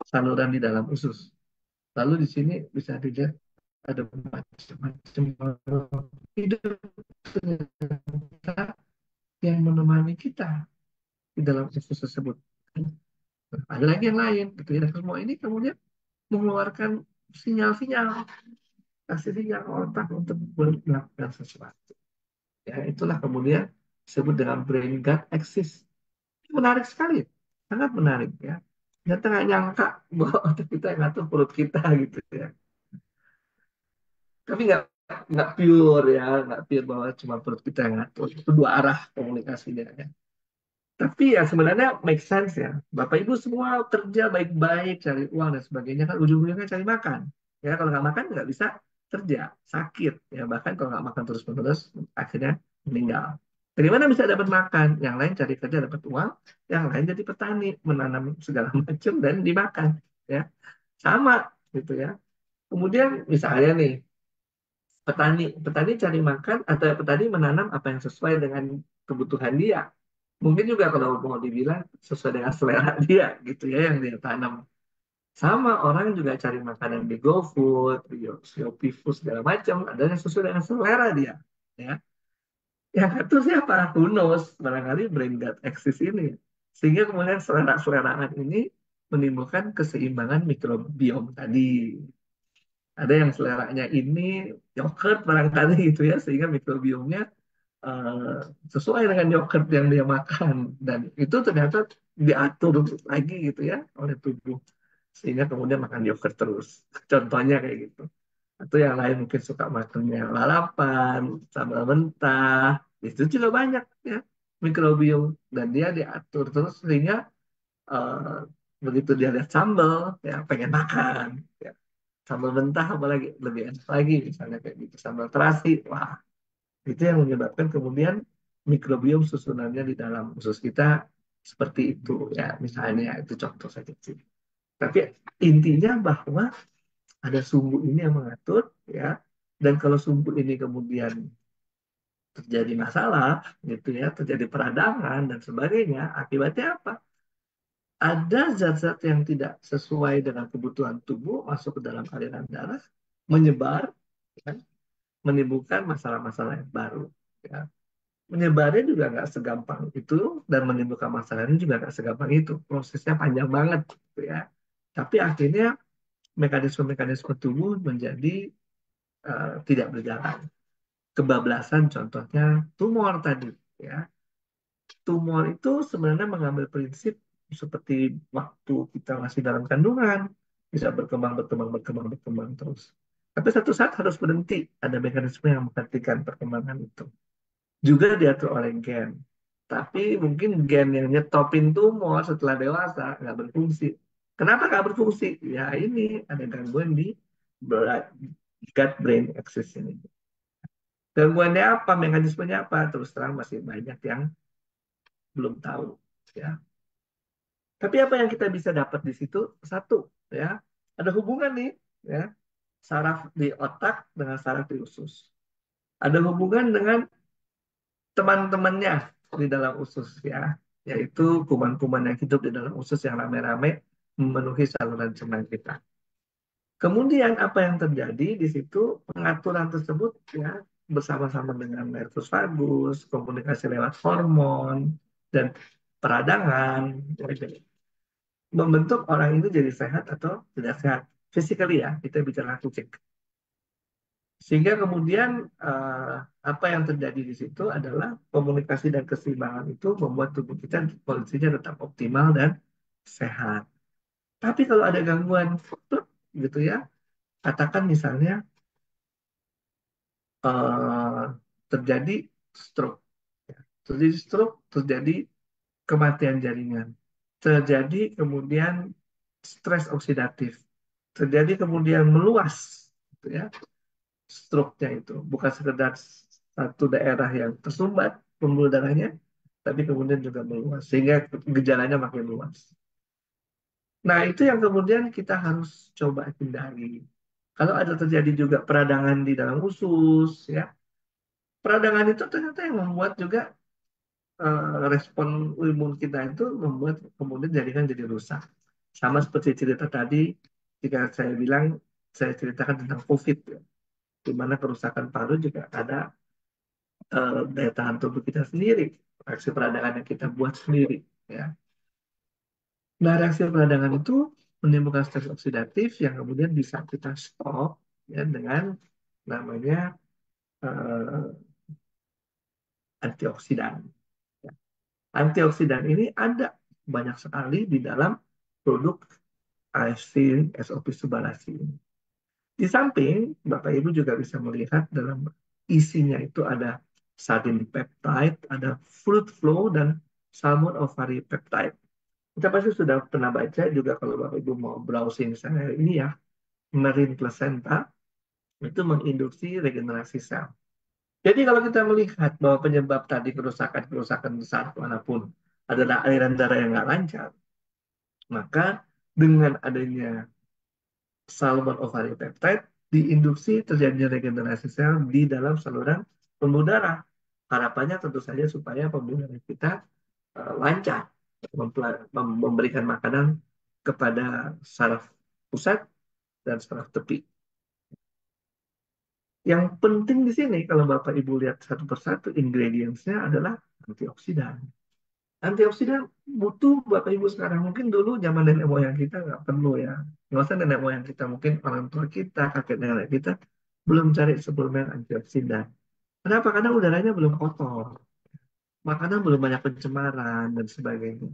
saluran di dalam usus. Lalu di sini bisa dilihat ada macam-macam hidup ternyata yang menemani kita di dalam usus tersebut. Ada lagi yang lain, gitu ya. Dan semua ini kemudian mengeluarkan sinyal-sinyal, kasih sinyal ke otak untuk melakukan sesuatu. Ya, itulah kemudian disebut dengan brain gut axis. Menarik sekali, sangat menarik, ya. Ternyata nggak nyangka bahwa otak kita yang ngatur perut kita gitu, ya. Tapi nggak pure, ya, nggak pure bahwa cuma perut kita yang ngatur. Itu dua arah komunikasinya, ya. Tapi ya sebenarnya make sense, ya. Bapak Ibu semua kerja baik-baik, cari uang dan sebagainya, kan ujung-ujungnya cari makan. Ya, kalau nggak makan nggak bisa kerja, sakit. Ya, bahkan kalau nggak makan terus-menerus, akhirnya meninggal. Dari mana bisa dapat makan? Yang lain cari kerja dapat uang, yang lain jadi petani, menanam segala macam dan dimakan. Ya, sama gitu, ya. Kemudian misalnya nih, petani petani cari makan atau petani menanam apa yang sesuai dengan kebutuhan dia. Mungkin juga kalau mau dibilang sesuai dengan selera dia gitu, ya, yang dia tanam. Sama orang juga cari makanan di GoFood, di Shopee Food segala macam, ada yang sesuai dengan selera dia, ya. Yang itu siapa? Who knows? Barangkali brain gut axis ini. Sehingga kemudian selera-seleraan ini menimbulkan keseimbangan mikrobiom tadi. Ada yang seleranya ini yogurt barangkali gitu, ya, sehingga mikrobiomnya eh, sesuai dengan yogurt yang dia makan, dan itu ternyata diatur lagi gitu, ya, oleh tubuh sehingga kemudian makan yogurt terus. Contohnya kayak gitu. Atau yang lain mungkin suka makannya lalapan, sambal mentah, itu juga banyak, ya, mikrobiom, dan dia diatur terus sehingga eh, begitu dia lihat sambal, ya, pengen makan, ya. Sambal mentah apalagi lebih enak lagi, misalnya kayak gitu sambal terasi, wah, itu yang menyebabkan kemudian mikrobiom susunannya di dalam usus kita seperti itu, ya, misalnya itu contoh saja sih. Tapi intinya bahwa ada sumbu ini yang mengatur, ya, dan kalau sumbu ini kemudian terjadi masalah gitu, ya, terjadi peradangan dan sebagainya, akibatnya apa? Ada zat-zat yang tidak sesuai dengan kebutuhan tubuh masuk ke dalam aliran darah, menyebar, ya, menimbulkan masalah-masalah yang baru, ya. Menyebarnya juga nggak segampang itu, dan menimbulkan masalah ini juga nggak segampang itu. Prosesnya panjang banget, gitu, ya. Tapi akhirnya mekanisme-mekanisme tubuh menjadi tidak berjalan. Kebablasan contohnya tumor tadi, ya. Tumor itu sebenarnya mengambil prinsip seperti waktu kita masih dalam kandungan, bisa berkembang, berkembang, berkembang, berkembang terus. Tapi satu saat harus berhenti, ada mekanisme yang menghentikan perkembangan itu. Juga diatur oleh gen. Tapi mungkin gen yang nyetopin tumor setelah dewasa nggak berfungsi. Kenapa nggak berfungsi? Ya ini ada gangguan di gut brain axis ini. Gangguannya apa, mekanismenya apa, terus terang masih banyak yang belum tahu, ya. Tapi apa yang kita bisa dapat di situ? Satu, ya, ada hubungan nih, ya, saraf di otak dengan saraf di usus. Ada hubungan dengan teman-temannya di dalam usus, ya, yaitu kuman-kuman yang hidup di dalam usus yang rame-rame memenuhi saluran cerna kita. Kemudian apa yang terjadi di situ, pengaturan tersebut, ya, bersama-sama dengan nervus vagus, komunikasi lewat hormon dan peradangan, ya, jadi membentuk orang ini jadi sehat atau tidak sehat. Physically, ya, kita bicara fisik. Sehingga kemudian apa yang terjadi di situ adalah komunikasi dan keseimbangan itu membuat tubuh kita kondisinya tetap optimal dan sehat. Tapi kalau ada gangguan gitu, ya, katakan misalnya eh, terjadi stroke, ya. Terjadi stroke, terjadi kematian jaringan, terjadi kemudian stres oksidatif, terjadi kemudian meluas, gitu ya, stroke-nya itu bukan sekedar satu daerah yang tersumbat pembuluh darahnya, tapi kemudian juga meluas sehingga gejalanya makin luas. Nah, itu yang kemudian kita harus coba hindari. Kalau ada terjadi juga peradangan di dalam usus, ya, peradangan itu ternyata yang membuat juga respon imun kita itu membuat kemudian jaringan jadi rusak. Sama seperti cerita tadi, jika saya bilang, saya ceritakan tentang COVID, ya, di mana kerusakan paru juga ada daya tahan tubuh kita sendiri, reaksi peradangan yang kita buat sendiri, ya. Nah, reaksi peradangan itu menimbulkan stres oksidatif yang kemudian bisa kita stop, ya, dengan namanya eh, antioksidan. Ya. Antioksidan ini ada banyak sekali di dalam produk AFC SOP Subarasi ini. Di samping, Bapak Ibu juga bisa melihat dalam isinya itu ada sardine peptide, ada fruit flow, dan salmon ovary peptide. Kita pasti sudah pernah baca juga kalau Bapak Ibu mau browsing saya ini, ya, marine placenta itu menginduksi regenerasi sel. Jadi kalau kita melihat bahwa penyebab tadi kerusakan-kerusakan besar manapun adalah aliran darah yang nggak lancar, maka dengan adanya salmon ovary peptide diinduksi terjadinya regenerasi sel di dalam saluran pembuluh darah. Harapannya tentu saja supaya pembuluh darah kita lancar, memberikan makanan kepada saraf pusat dan saraf tepi. Yang penting di sini kalau Bapak Ibu lihat satu persatu ingredientsnya adalah antioksidan. Antioksidan butuh Bapak Ibu sekarang. Mungkin dulu zaman nenek moyang kita nggak perlu, ya. Nggak usah nenek moyang kita, mungkin orang tua kita, kakek nenek kita belum cari suplemen antioksidan. Kenapa? Karena udaranya belum kotor, makanan belum banyak pencemaran dan sebagainya.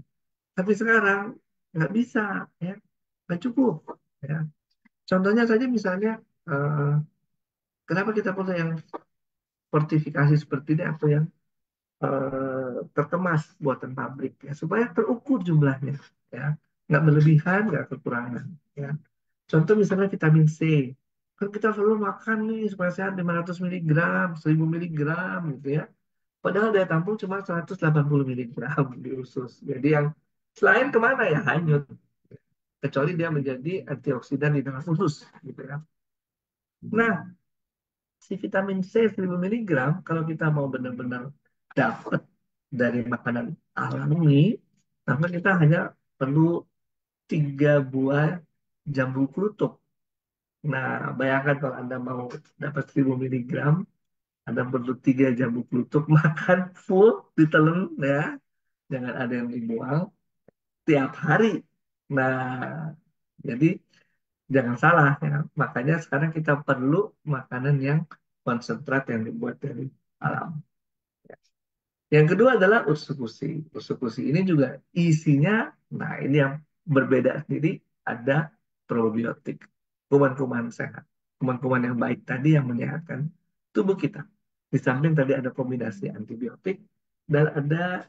Tapi sekarang nggak bisa, ya, nggak cukup, ya. Contohnya saja misalnya, eh, kenapa kita perlu yang fortifikasi seperti ini atau yang terkemas buatan pabrik, ya, supaya terukur jumlahnya, ya, nggak berlebihan, nggak kekurangan, ya. Contoh misalnya vitamin C, kan kita selalu makan nih supaya sehat 500 miligram, 1000 miligram, gitu, ya. Padahal daya tampung cuma 180 miligram di usus. Jadi yang selain kemana, ya, hanyut. Kecuali dia menjadi antioksidan di dalam usus, gitu, ya. Nah, si vitamin C 1000 miligram, kalau kita mau benar-benar dapat dari makanan alami, maka kita hanya perlu 3 buah jambu klutuk. Nah, bayangkan kalau Anda mau dapat 1000 miligram, Anda perlu 3 jambu klutuk, makan full, ditelan, ya, jangan ada yang dibuang, tiap hari. Nah, jadi jangan salah, ya. Makanya sekarang kita perlu makanan yang konsentrat yang dibuat dari alam. Yang kedua adalah ursekusi. Ursekusi ini juga isinya, nah ini yang berbeda sendiri, ada probiotik, kuman-kuman sehat, kuman-kuman yang baik tadi yang menyehatkan tubuh kita. Di samping tadi ada kombinasi antibiotik dan ada,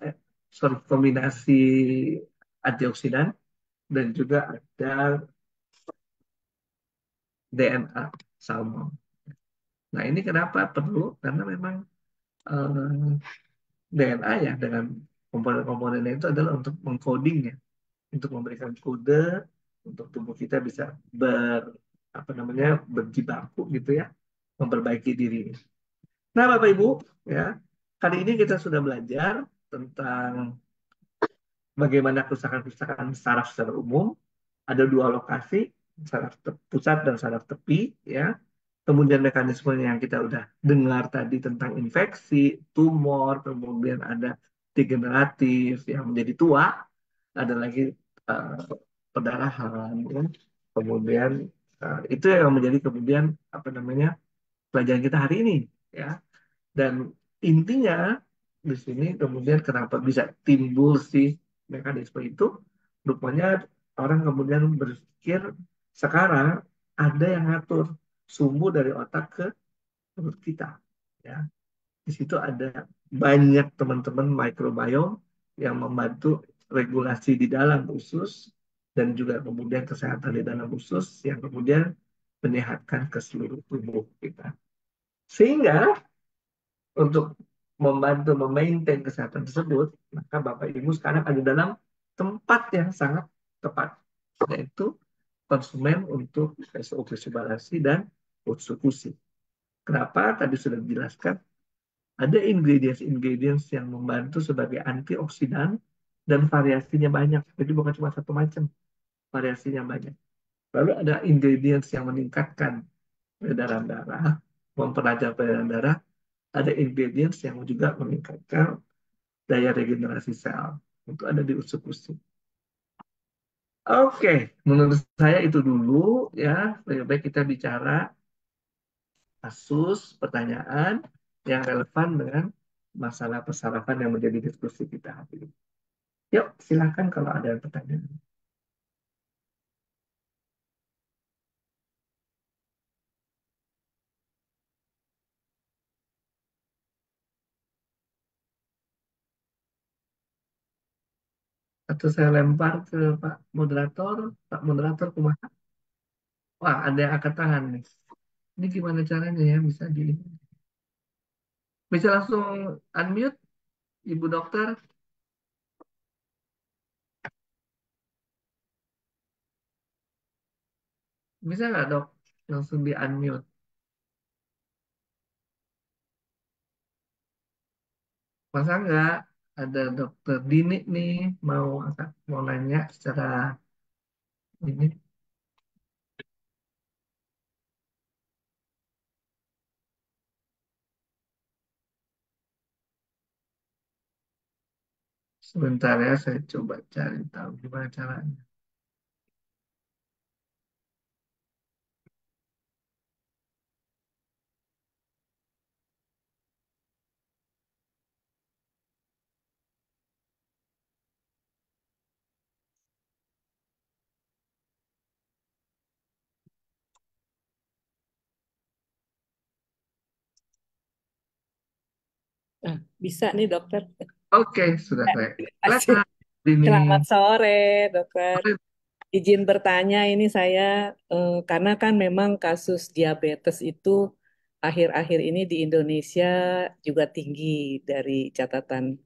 kombinasi antioksidan dan juga ada DNA salmon. Nah, ini kenapa perlu? Karena memang DNA ya dengan komponen-komponennya itu adalah untuk mengcoding ya, untuk memberikan kode untuk tubuh kita bisa ber apa namanya berjibaku gitu ya, memperbaiki diri. Nah, Bapak Ibu, ya, kali ini kita sudah belajar tentang bagaimana kerusakan-kerusakan saraf secara umum. Ada dua lokasi, saraf pusat dan saraf tepi, ya. Kemudian mekanisme yang kita udah dengar tadi tentang infeksi, tumor, kemudian ada degeneratif yang menjadi tua, ada lagi eh, perdarahan, ya. Kemudian itu yang menjadi kemudian apa namanya pelajaran kita hari ini, ya. Dan intinya di sini kemudian kenapa bisa timbul sih mekanisme itu? Rupanya orang kemudian berpikir sekarang ada yang ngatur sumbu dari otak ke perut kita. Ya, di situ ada banyak teman-teman microbiome yang membantu regulasi di dalam usus dan juga kemudian kesehatan di dalam usus yang kemudian menyehatkan ke seluruh tubuh kita. Sehingga untuk membantu memaintain kesehatan tersebut, maka Bapak Ibu sekarang ada dalam tempat yang sangat tepat, yaitu konsumen untuk vasokonstriksi dan konstitusi. Kenapa? Tadi sudah dijelaskan, ada ingredients-ingredients yang membantu sebagai antioksidan dan variasinya banyak. Jadi bukan cuma satu macam, variasinya banyak. Lalu ada ingredients yang meningkatkan peredaran darah, memperlancar peredaran darah, ada ingredients yang juga meningkatkan daya regenerasi sel. Itu ada di usus-usus. Oke, menurut saya itu dulu ya. Lebih baik kita bicara kasus, pertanyaan yang relevan dengan masalah persarafan yang menjadi diskusi kita hari ini. Yuk, silakan kalau ada pertanyaan. Atau saya lempar ke Pak Moderator. Pak Moderator, kumaha? Wah, ada yang angkat tangan nih. Ini gimana caranya ya bisa langsung unmute, Ibu Dokter? Bisa nggak dok? Langsung di unmute. Masa nggak ada dokter Dini nih mau nanya secara ini sebentar ya saya coba cari tahu gimana caranya. Nah, bisa nih dokter. Oke, sudah saya. Asik. Silakan Dini. Selamat sore, dokter. Izin bertanya ini saya karena kan memang kasus diabetes itu akhir-akhir ini di Indonesia juga tinggi dari catatan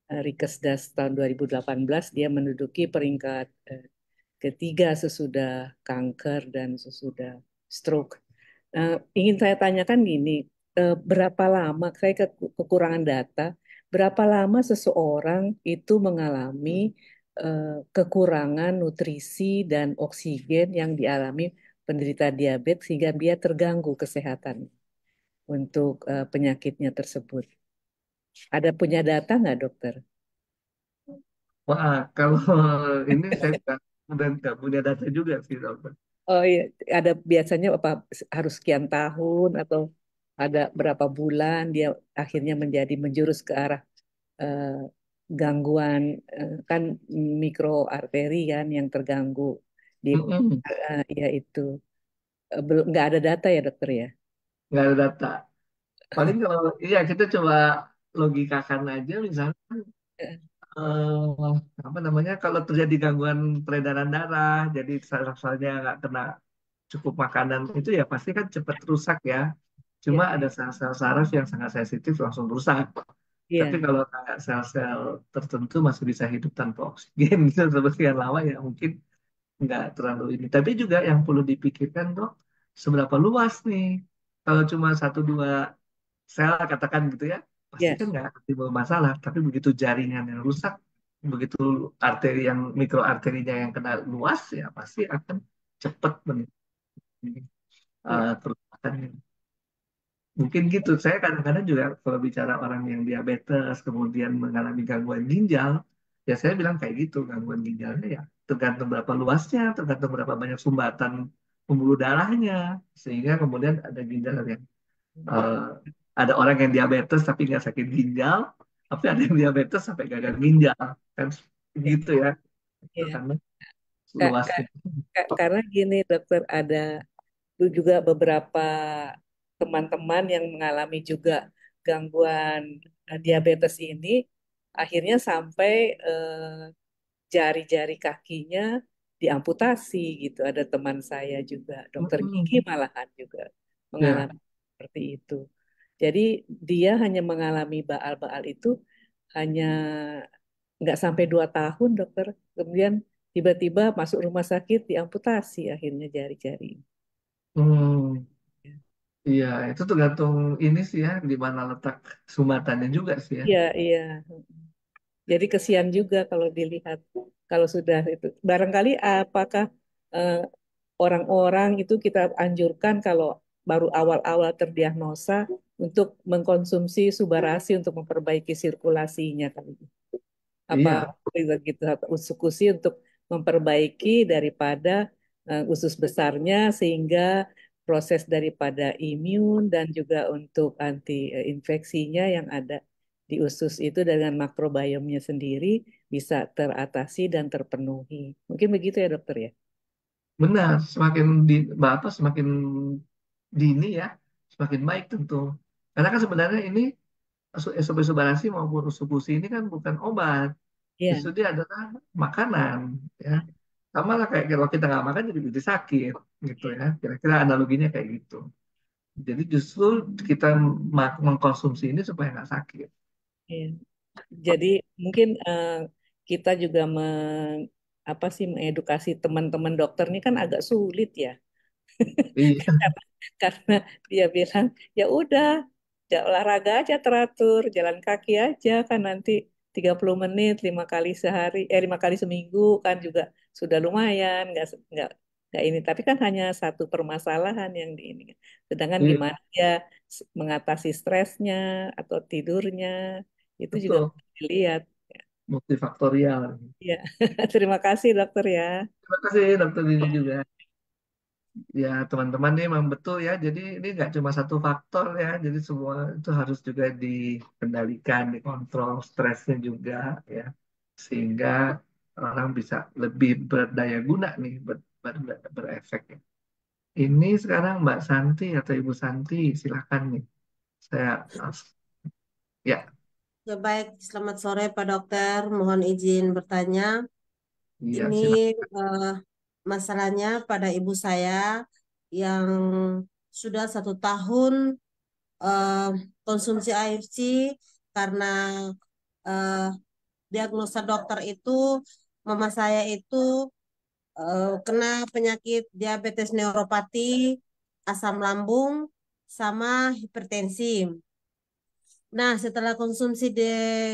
Rikesdas tahun 2018 dia menduduki peringkat ketiga sesudah kanker dan sesudah stroke. Ingin saya tanyakan gini, berapa lama saya kekurangan data, berapa lama seseorang itu mengalami kekurangan nutrisi dan oksigen yang dialami penderita diabetes sehingga dia terganggu kesehatan untuk penyakitnya tersebut. Ada punya data nggak, dokter? Wah, kalau ini saya nggak punya data juga sih dokter. Oh iya, ada biasanya apa harus sekian tahun atau ada berapa bulan dia akhirnya menjadi menjurus ke arah eh, gangguan kan mikroarteri kan yang terganggu di Mm-mm. ya itu. Belum nggak ada data ya dokter ya. Nggak ada data. Paling kalau iya kita coba logikakan aja misalnya Eh, apa namanya kalau terjadi gangguan peredaran darah, jadi saraf-sarafnya nggak kena cukup makanan itu ya pasti kan cepat rusak ya. Iya, Cuma ada sel-sel saraf yang sangat sensitif langsung rusak. Tapi iya, kalau kayak sel-sel tertentu masih bisa hidup tanpa oksigen gitu seperti lama ya mungkin nggak terlalu ini. Tapi juga yang perlu dipikirkan dok, seberapa luas nih? Kalau cuma satu dua sel katakan gitu ya, pasti iya, kan nggak akan timbul masalah. Tapi begitu jaringan yang rusak, begitu arteri yang mikroarterinya yang kena luas ya pasti akan cepat iya, kerusakan. Mungkin gitu. Saya kadang-kadang juga kalau bicara orang yang diabetes kemudian mengalami gangguan ginjal, ya saya bilang kayak gitu, gangguan ginjalnya ya tergantung berapa luasnya, tergantung berapa banyak sumbatan pembuluh darahnya, sehingga kemudian ada ginjal yang eh, ada orang yang diabetes tapi nggak sakit ginjal, tapi ada yang diabetes sampai gagal ginjal, kan iya, gitu ya. Itu iya. karena Kak, luasnya. karena gini dokter, ada juga beberapa teman-teman yang mengalami juga gangguan diabetes ini, akhirnya sampai jari-jari kakinya diamputasi gitu. Ada teman saya juga, dokter gigi Mm-mm. malahan juga Ya. mengalami seperti itu. Jadi dia hanya mengalami baal-baal itu hanya nggak sampai 2 tahun, dokter. Kemudian tiba-tiba masuk rumah sakit diamputasi akhirnya jari-jari. Hmm. Iya, itu tergantung ini sih ya, di mana letak sumbatannya juga sih ya. Iya, iya. Jadi kesian juga kalau dilihat kalau sudah itu. Barangkali apakah eh, orang-orang itu kita anjurkan kalau baru awal-awal terdiagnosa untuk mengkonsumsi Subarasi untuk memperbaiki sirkulasinya kali. Apa Iya, juga gitu atau usus untuk memperbaiki daripada usus besarnya sehingga proses daripada imun dan juga untuk anti infeksinya yang ada di usus itu dengan makrobiomnya sendiri bisa teratasi dan terpenuhi. Mungkin begitu ya dokter ya? benar. Semakin apa semakin dini ya, semakin baik tentu. Karena kan sebenarnya ini SOP Subarasi maupun usukusi ini kan bukan obat, Iya, justru dia adalah makanan ya. Sama lah kayak kalau kita nggak makan jadi sakit gitu iya, ya. Kira-kira analoginya kayak gitu. Jadi justru kita mengkonsumsi ini supaya nggak sakit. iya. Jadi mungkin kita juga apa sih mengedukasi teman-teman dokter ini kan agak sulit ya. Iya, Karena dia bilang ya udah olahraga aja teratur, jalan kaki aja kan nanti 30 menit 5 kali sehari, 5 kali seminggu kan juga sudah lumayan, nggak ini. Tapi kan hanya satu permasalahan yang di ini. Sedangkan iya, gimana dia mengatasi stresnya atau tidurnya itu juga betul. dilihat. Multifaktorial. Ya, terima kasih dokter ya. Terima kasih dokter Dini juga. Ya teman-teman ini memang betul ya. Jadi ini nggak cuma satu faktor ya. Jadi semua itu harus juga dikendalikan, dikontrol, stresnya juga ya. Sehingga orang bisa lebih berdaya guna nih, berefek. Ya. Ini sekarang Mbak Santi atau Ibu Santi, silakan nih. Saya ya, Ya, baik, selamat sore Pak Dokter. Mohon izin bertanya. iya Ini silakan. eh, masalahnya pada ibu saya yang sudah 1 tahun eh, konsumsi AFC karena eh, diagnosa dokter itu mama saya itu kena penyakit diabetes neuropati, asam lambung, sama hipertensi. Nah, setelah konsumsi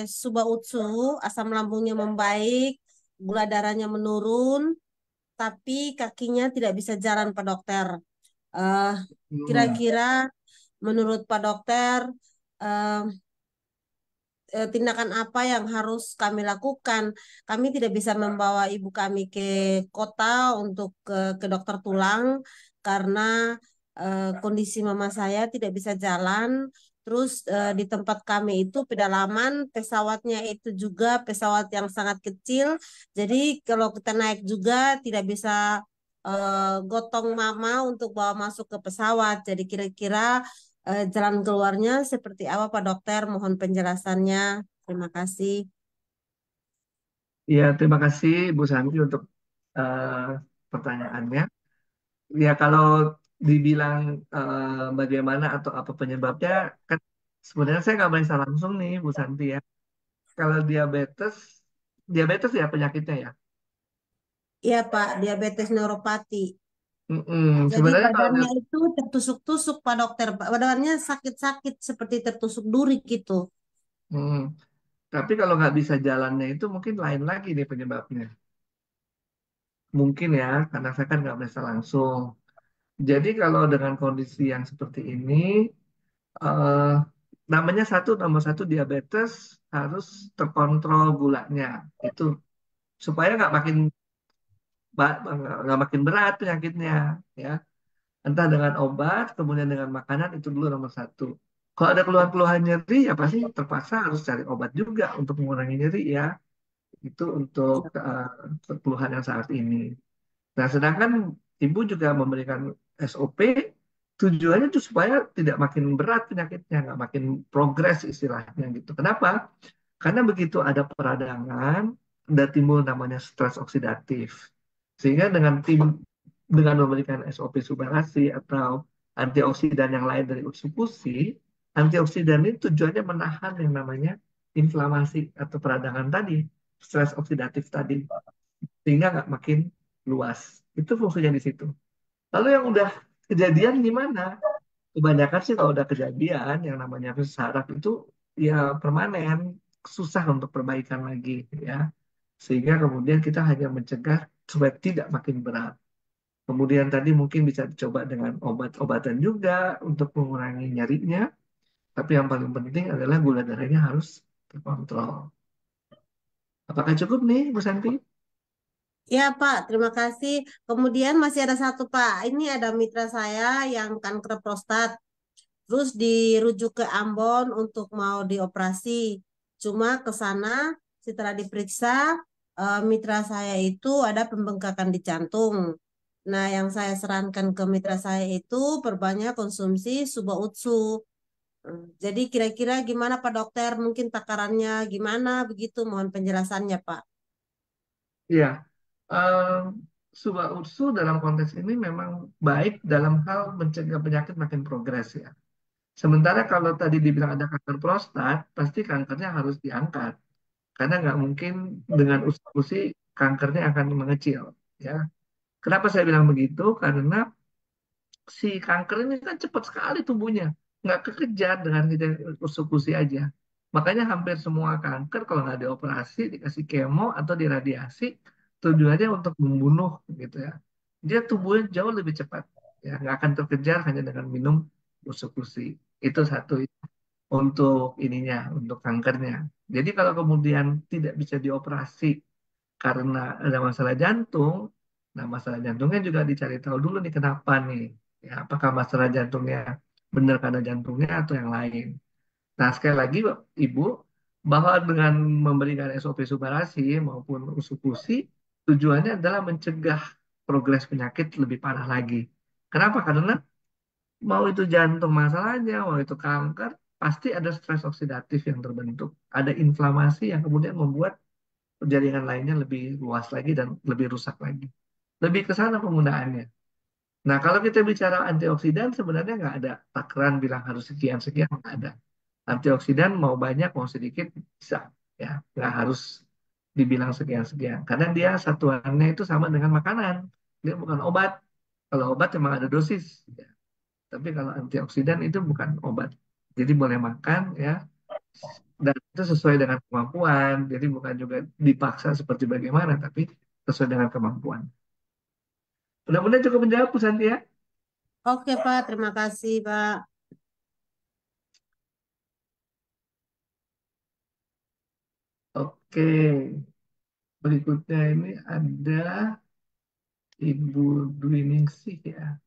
Suba Utsu, asam lambungnya membaik, gula darahnya menurun, tapi kakinya tidak bisa jalan, Pak Dokter. Eh, Hmm, Kira-kira menurut Pak Dokter, eh, tindakan apa yang harus kami lakukan? Kami tidak bisa membawa ibu kami ke kota untuk ke dokter tulang karena kondisi mama saya tidak bisa jalan. Terus di tempat kami itu pedalaman, pesawatnya itu juga pesawat yang sangat kecil. Jadi kalau kita naik juga tidak bisa gotong mama untuk bawa masuk ke pesawat. Jadi kira-kira jalan keluarnya seperti apa Pak Dokter? Mohon penjelasannya. Terima kasih. ya terima kasih Bu Santi untuk eh, pertanyaannya. Ya kalau dibilang bagaimana atau apa penyebabnya, kan sebenarnya saya nggak bisa langsung nih Bu Santi ya. Kalau diabetes, diabetes ya penyakitnya ya. Iya Pak, diabetes neuropati. Jadi Sebenarnya kalau badannya itu tertusuk-tusuk Pak Dokter. Badannya sakit-sakit seperti tertusuk duri gitu. mm, tapi kalau nggak bisa jalannya itu mungkin lain lagi nih penyebabnya. Mungkin ya, karena saya kan nggak bisa langsung. Jadi kalau dengan kondisi yang seperti ini, eh, namanya nomor satu diabetes harus terkontrol gulanya. Itu supaya nggak makin berat penyakitnya, ya. Entah dengan obat, kemudian dengan makanan itu dulu nomor satu. Kalau ada keluhan-keluhan nyeri, ya pasti terpaksa harus cari obat juga untuk mengurangi nyeri ya. Itu untuk keluhan yang saat ini. Nah, sedangkan ibu juga memberikan SOP, tujuannya itu supaya tidak makin berat penyakitnya, nggak makin progres istilahnya gitu. Kenapa? Karena begitu ada peradangan, ada timbul namanya stres oksidatif. Sehingga dengan memberikan SOP subahasi atau antioksidan yang lain dari usukusi, antioksidan ini tujuannya menahan yang namanya inflamasi atau peradangan tadi, stres oksidatif tadi, sehingga nggak makin luas. Itu fungsinya di situ. Lalu yang udah kejadian gimana? Kebanyakan sih kalau udah kejadian yang namanya saraf itu ya permanen, susah untuk perbaikan lagi ya. Sehingga kemudian kita hanya mencegah supaya tidak makin berat. Kemudian tadi mungkin bisa dicoba dengan obat-obatan juga untuk mengurangi nyerinya. Tapi yang paling penting adalah gula darahnya harus terkontrol. Apakah cukup nih, Bu Santi? Ya Pak, terima kasih. Kemudian masih ada satu Pak. Ini ada mitra saya yang kanker prostat. Terus dirujuk ke Ambon untuk mau dioperasi. Cuma ke sana setelah diperiksa mitra saya itu ada pembengkakan di jantung. Nah, yang saya sarankan ke mitra saya itu perbanyak konsumsi Suba Utsu. Jadi kira-kira gimana Pak Dokter? Mungkin takarannya gimana begitu? Mohon penjelasannya Pak. Iya. Ehm, Subah Ursu dalam konteks ini memang baik dalam hal mencegah penyakit makin progres ya. Sementara kalau tadi dibilang ada kanker prostat, pasti kankernya harus diangkat. Karena nggak mungkin dengan usi kankernya akan mengecil. Ya. Kenapa saya bilang begitu? Karena si kanker ini kan cepat sekali tumbuhnya. Nggak kekejar dengan kita usus aja. Makanya hampir semua kanker kalau nggak dioperasi, dikasih kemo atau diradiasi, tujuannya untuk membunuh gitu ya. Dia tumbuhnya jauh lebih cepat. Ya, nggak akan terkejar hanya dengan minum usus. Itu satu untuk ininya, untuk kankernya. Jadi kalau kemudian tidak bisa dioperasi karena ada masalah jantung, nah masalah jantungnya juga dicari tahu dulu nih kenapa nih. Ya, apakah masalah jantungnya benar karena jantungnya atau yang lain. Nah, sekali lagi Ibu, bahwa dengan memberikan SOP subarasi maupun usukusi, tujuannya adalah mencegah progres penyakit lebih parah lagi. Kenapa? Karena mau itu jantung masalahnya, mau itu kanker, pasti ada stres oksidatif yang terbentuk. Ada inflamasi yang kemudian membuat jaringan lainnya lebih luas lagi dan lebih rusak lagi. Lebih ke sana penggunaannya. Nah, kalau kita bicara antioksidan, sebenarnya nggak ada takaran bilang harus sekian-sekian, nggak ada. Antioksidan mau banyak, mau sedikit, bisa. Ya, nggak harus dibilang sekian-sekian. Karena dia satuannya itu sama dengan makanan. Dia bukan obat. Kalau obat memang ada dosis. Ya. Tapi kalau antioksidan itu bukan obat. Jadi boleh makan, ya, dan itu sesuai dengan kemampuan. Jadi bukan juga dipaksa seperti bagaimana, tapi sesuai dengan kemampuan. Mudah-mudahan cukup menjawab, Bu Santi ya. Oke Pak, terima kasih Pak. Oke, berikutnya ini ada Ibu Dwi Ningsih ya.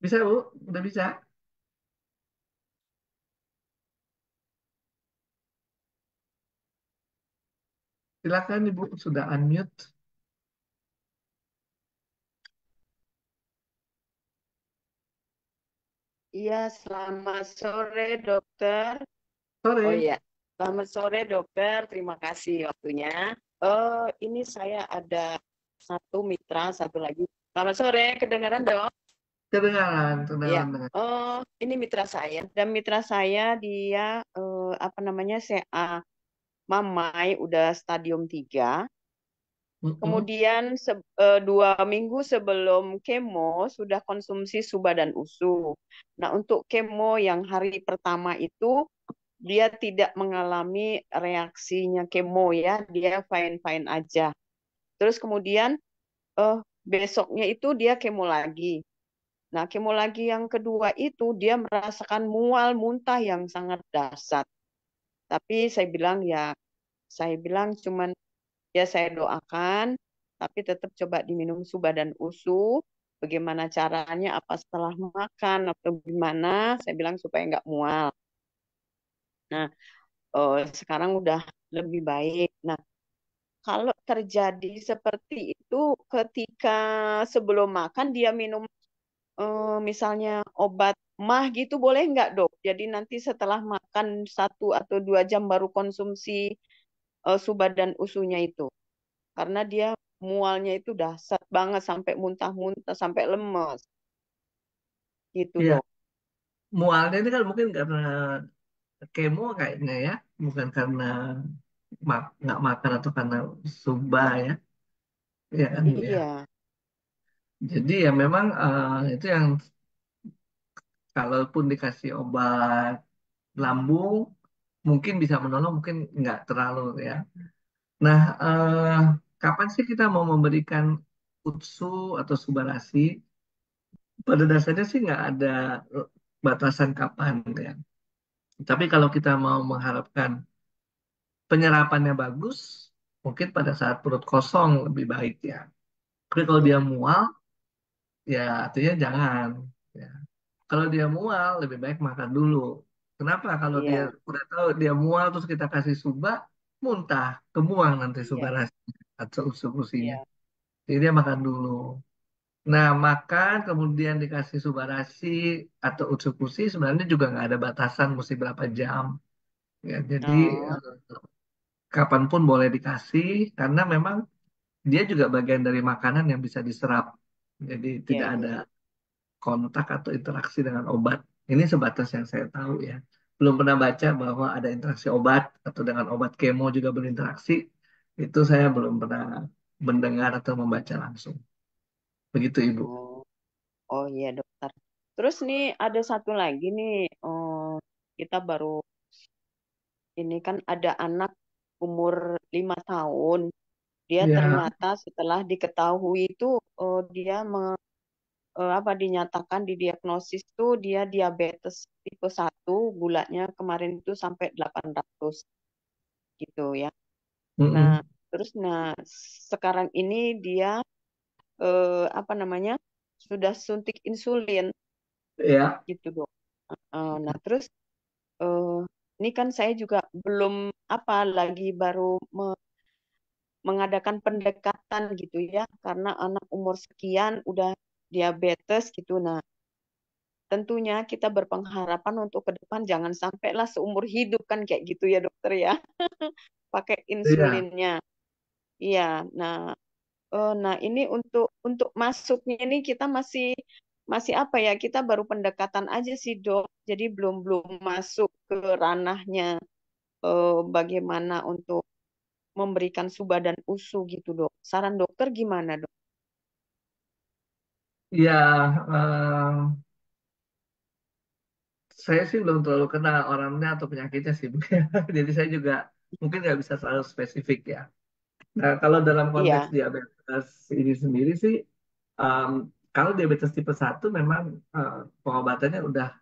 Bisa Bu? Udah bisa? Silakan Ibu, sudah unmute. Iya, selamat sore dokter. Oh Sore. iya, selamat sore dokter. Terima kasih waktunya. Ini saya ada satu mitra, satu lagi. Selamat sore, kedengaran dong? Kedengaran, Ya, kedengaran dengan. ini mitra saya. Dan mitra saya dia apa namanya CA Mamai udah stadium 3. Mm-mm. Kemudian 2 minggu sebelum kemo sudah konsumsi suba dan usu. Nah, untuk kemo yang hari pertama itu dia tidak mengalami reaksinya kemo ya, dia fine-fine aja. Terus kemudian besoknya itu dia kemo lagi. Nah, kemo lagi yang kedua itu dia merasakan mual muntah yang sangat dahsyat. Tapi saya bilang cuman ya saya doakan, tapi tetap coba diminum suba dan usu. Bagaimana caranya? Apa setelah makan atau gimana? Saya bilang supaya nggak mual. Nah, sekarang udah lebih baik. Nah, kalau terjadi seperti itu ketika sebelum makan dia minum misalnya obat mah gitu boleh nggak dok? Jadi nanti setelah makan 1 atau 2 jam baru konsumsi suba dan usunya itu. Karena dia mualnya itu dahsyat banget sampai muntah-muntah, sampai lemes. Gitu Iya, dok. mualnya ini kan mungkin karena kemo kayaknya ya, bukan karena nggak makan atau karena suba ya, ya kan Bu ya. Iya, Jadi ya memang itu yang kalaupun dikasih obat lambung mungkin bisa menolong, mungkin nggak terlalu ya. Nah, kapan sih kita mau memberikan utsu atau subarasi? Pada dasarnya sih nggak ada batasan kapan ya. Tapi kalau kita mau mengharapkan penyerapannya bagus, mungkin pada saat perut kosong lebih baik ya. Tapi kalau dia iya, mual, ya artinya jangan. Ya. Kalau dia mual, lebih baik makan dulu. Kenapa? Kalau dia iya, udah tahu dia mual terus kita kasih suba, muntah, kebuang nanti suba iya, rasa atau usus-usinya. iya, Jadi dia makan dulu. Nah, makan kemudian dikasih subarasi atau usus sebenarnya juga nggak ada batasan mesti berapa jam. Ya, jadi oh, kapanpun boleh dikasih karena memang dia juga bagian dari makanan yang bisa diserap. Jadi iya, tidak iya, ada iya. kontak atau interaksi dengan obat. Ini sebatas yang saya tahu ya. Belum pernah baca bahwa ada interaksi obat atau dengan obat kemo juga berinteraksi. Itu saya belum pernah mendengar atau membaca langsung. Begitu Ibu. Oh, oh iya dokter. Terus nih ada satu lagi nih, kita baru ini kan ada anak umur 5 tahun. Dia Ya. ternyata setelah diketahui itu dia apa dinyatakan didiagnosis tuh dia diabetes tipe 1, gulanya kemarin itu sampai 800 gitu ya. Nah, Mm-mm. terus sekarang ini dia apa namanya? Sudah suntik insulin Ya. gitu, Dok. Nah, terus eh, ini kan saya juga belum apa lagi baru mengadakan pendekatan gitu ya karena anak umur sekian udah diabetes gitu. Nah, tentunya kita berpengharapan untuk ke depan jangan sampailah seumur hidup kan kayak gitu ya dokter ya. Pakai Iya. insulinnya. Iya. Nah ini untuk masuknya ini kita masih masih apa ya? Kita baru pendekatan aja sih dok. Jadi belum belum masuk ke ranahnya bagaimana untuk memberikan suba dan usu gitu dok. Saran dokter gimana dok? Ya, saya sih belum terlalu kenal orangnya atau penyakitnya sih, Bu. Jadi saya juga mungkin nggak bisa selalu spesifik ya. Nah, kalau dalam konteks Iya. diabetes ini sendiri sih, um, kalau diabetes tipe 1 memang pengobatannya udah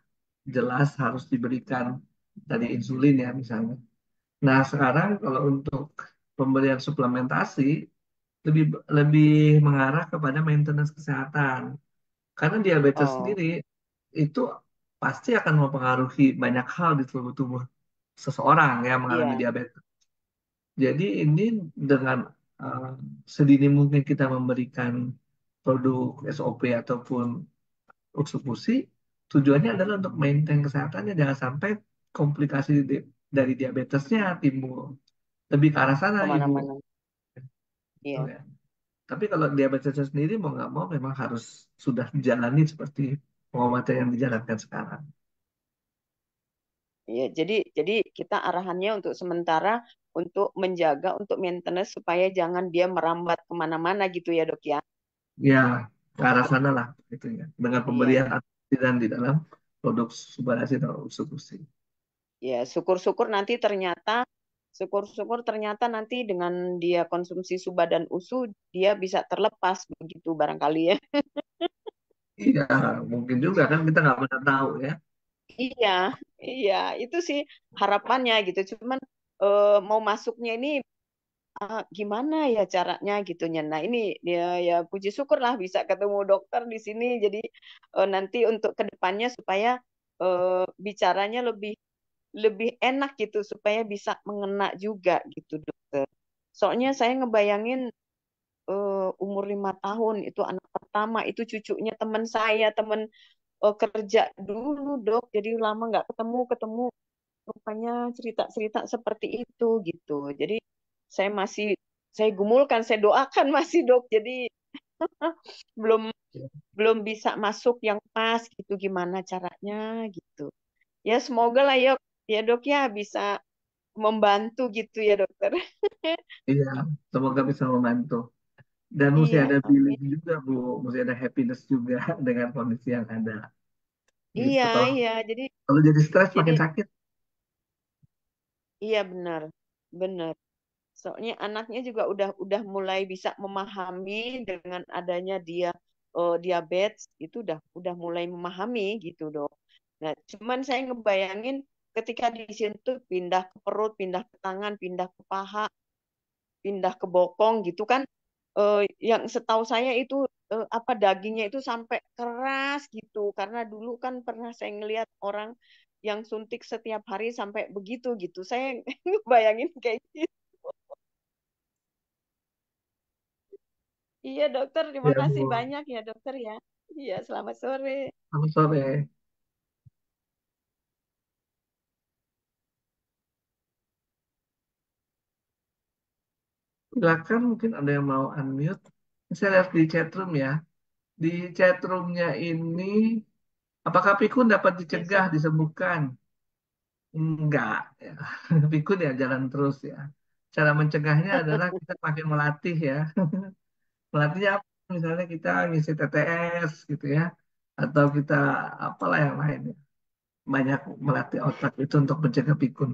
jelas harus diberikan dari insulin ya misalnya. Nah, sekarang kalau untuk pemberian suplementasi lebih lebih mengarah kepada maintenance kesehatan. Karena diabetes Oh, sendiri itu pasti akan mempengaruhi banyak hal di seluruh tubuh seseorang yang mengalami iya. diabetes. Jadi ini dengan eh, sedini mungkin kita memberikan produk SOP ataupun usupusi, tujuannya adalah untuk maintain kesehatannya, jangan sampai komplikasi dari diabetesnya timbul. Lebih ke arah sana, Ibu. Kemana-mana. Betul Iya. ya. Tapi kalau diabetesnya sendiri mau nggak mau memang harus sudah dijalani seperti pengobatan yang dijalankan sekarang. Ya, jadi kita arahannya untuk sementara untuk menjaga, untuk maintenance supaya jangan dia merambat kemana-mana gitu ya dok ya. Ya, ke arah sana lah gitu ya. Dengan Iya, pemberian antioksidan di dalam produk Subadasi atau Subsidi. ya syukur-syukur nanti ternyata, syukur-syukur ternyata nanti dengan dia konsumsi suba dan usu dia bisa terlepas begitu barangkali ya. Iya, mungkin juga kan kita nggak pernah tahu ya. Iya, iya itu sih harapannya gitu. Cuman mau masuknya ini gimana ya caranya gitunya. Nah ini ya puji syukur lah bisa ketemu dokter di sini. Jadi nanti untuk kedepannya supaya bicaranya lebih lebih enak gitu supaya bisa mengena juga gitu dokter. Soalnya saya ngebayangin umur 5 tahun itu anak pertama itu cucunya teman saya teman kerja dulu dok. Jadi lama nggak ketemu ketemu rupanya cerita-cerita seperti itu gitu. Jadi saya masih saya gumulkan, saya doakan masih dok. Jadi belum belum bisa masuk yang pas gitu gimana caranya gitu. Ya semoga lah ya ya dok ya bisa membantu gitu ya dokter. Iya, semoga bisa membantu. Dan mesti Iya, ada amin. feeling juga, Bu. Mesti ada happiness juga dengan kondisi yang ada. Iya, Gitu. Kalau iya. Jadi kalau jadi stres jadi makin sakit. iya benar. Benar. Soalnya anaknya juga udah mulai bisa memahami dengan adanya dia diabetes itu udah mulai memahami gitu dok. Nah, cuman saya ngebayangin ketika di situ pindah ke perut, pindah ke tangan, pindah ke paha, pindah ke bokong gitu kan. Yang setahu saya itu apa dagingnya itu sampai keras gitu. Karena dulu kan pernah saya ngelihat orang yang suntik setiap hari sampai begitu gitu. Saya ngebayangin kayak gitu. Iya dokter, terima Ya, kasih Bu. banyak ya dokter ya. Iya, selamat sore. Selamat sore. Silakan mungkin ada yang mau unmute. Saya lihat di chatroom ya. Di chatroomnya ini, apakah pikun dapat Ya, dicegah, disembuhkan? Enggak. Ya. Pikun ya jalan terus ya. Cara mencegahnya adalah kita makin melatih ya. Melatihnya apa? Misalnya kita ngisi TTS gitu ya. Atau kita apalah yang lain ya. Banyak melatih otak itu untuk mencegah pikun.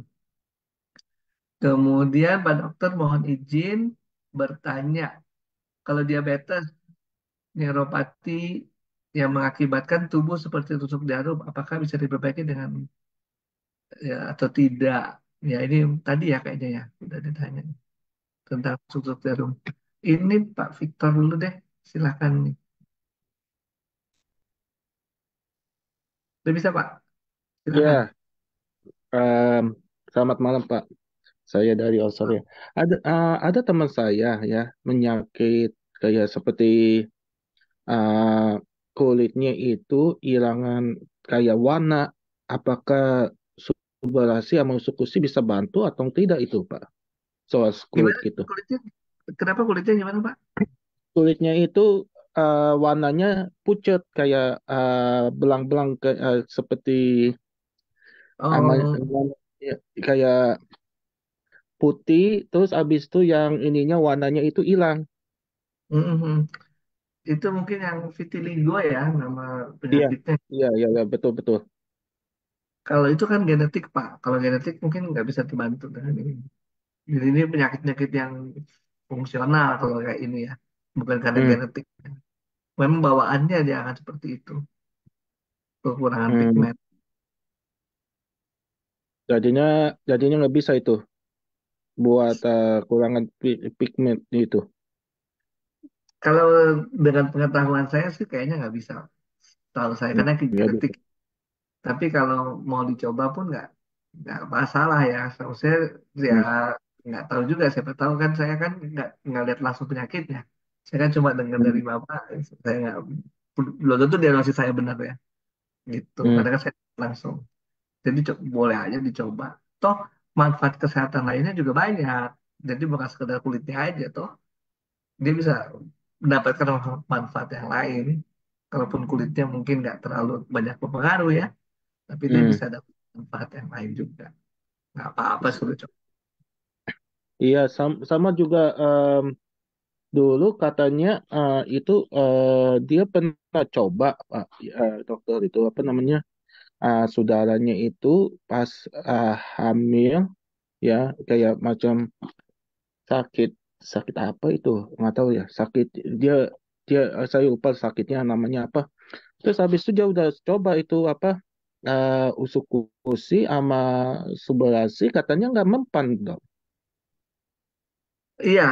Kemudian Pak Dokter mohon izin bertanya. Kalau diabetes neuropati yang mengakibatkan tubuh seperti tusuk jarum, apakah bisa diperbaiki dengan ya atau tidak? Ya ini tadi ya kayaknya ya sudah ditanya tentang tusuk jarum. Ini Pak Victor dulu deh, silakan nih. Udah bisa Pak, silakan. Ya, em, selamat malam Pak. Saya dari Australia. Ada teman saya ya menyakit kayak seperti eh, kulitnya itu hilangan kayak warna. Apakah Subarasi sama Usukusi bisa bantu atau tidak itu Pak? Soal kulit Gimana gitu. kulitnya? Kenapa kulitnya gimana Pak? Kulitnya itu warnanya pucat kayak belang-belang seperti Oh, ya, kayak putih, terus abis itu yang ininya warnanya itu hilang. mhm. Itu mungkin yang vitiligo ya nama Iya, penyakitnya. iya, betul, betul. Kalau itu kan genetik Pak. Kalau genetik mungkin nggak bisa terbantu dengan ini. Jadi ini penyakit-penyakit yang fungsional kalau kayak ini ya, bukan karena Hmm, genetik. Memang bawaannya dia akan seperti itu, kekurangan hmm. pigmen. Jadinya, jadinya nggak bisa itu buat kurangan pigmen itu. Kalau dengan pengetahuan saya sih kayaknya nggak bisa, tahu saya Hmm, karena nggak genetik. bisa. Tapi kalau mau dicoba pun nggak masalah ya. Saya ya Hmm, nggak tahu juga. Siapa tahu kan saya kan nggak lihat langsung penyakitnya. Saya kan cuma dengar hmm, dari bapak. Saya nggak belum tentu diagnosis saya benar ya, gitu. hmm. Karena kan saya langsung. Jadi boleh aja dicoba. Toh manfaat kesehatan lainnya juga banyak. Jadi bukan sekedar kulitnya aja toh. Dia bisa. mendapatkan manfaat yang lain. Kalaupun kulitnya mungkin nggak terlalu banyak berpengaruh ya, tapi dia Hmm. bisa dapat manfaat yang lain juga. Nggak apa-apa sudah coba. Iya, sama juga dulu katanya itu dia pernah coba Pak, dokter itu apa namanya saudaranya itu pas hamil ya kayak macam sakit sakit apa itu nggak tahu ya sakit dia dia saya lupa sakitnya namanya apa. Terus habis itu dia udah coba itu apa usukusi sama subulasi katanya nggak mempan dok. Iya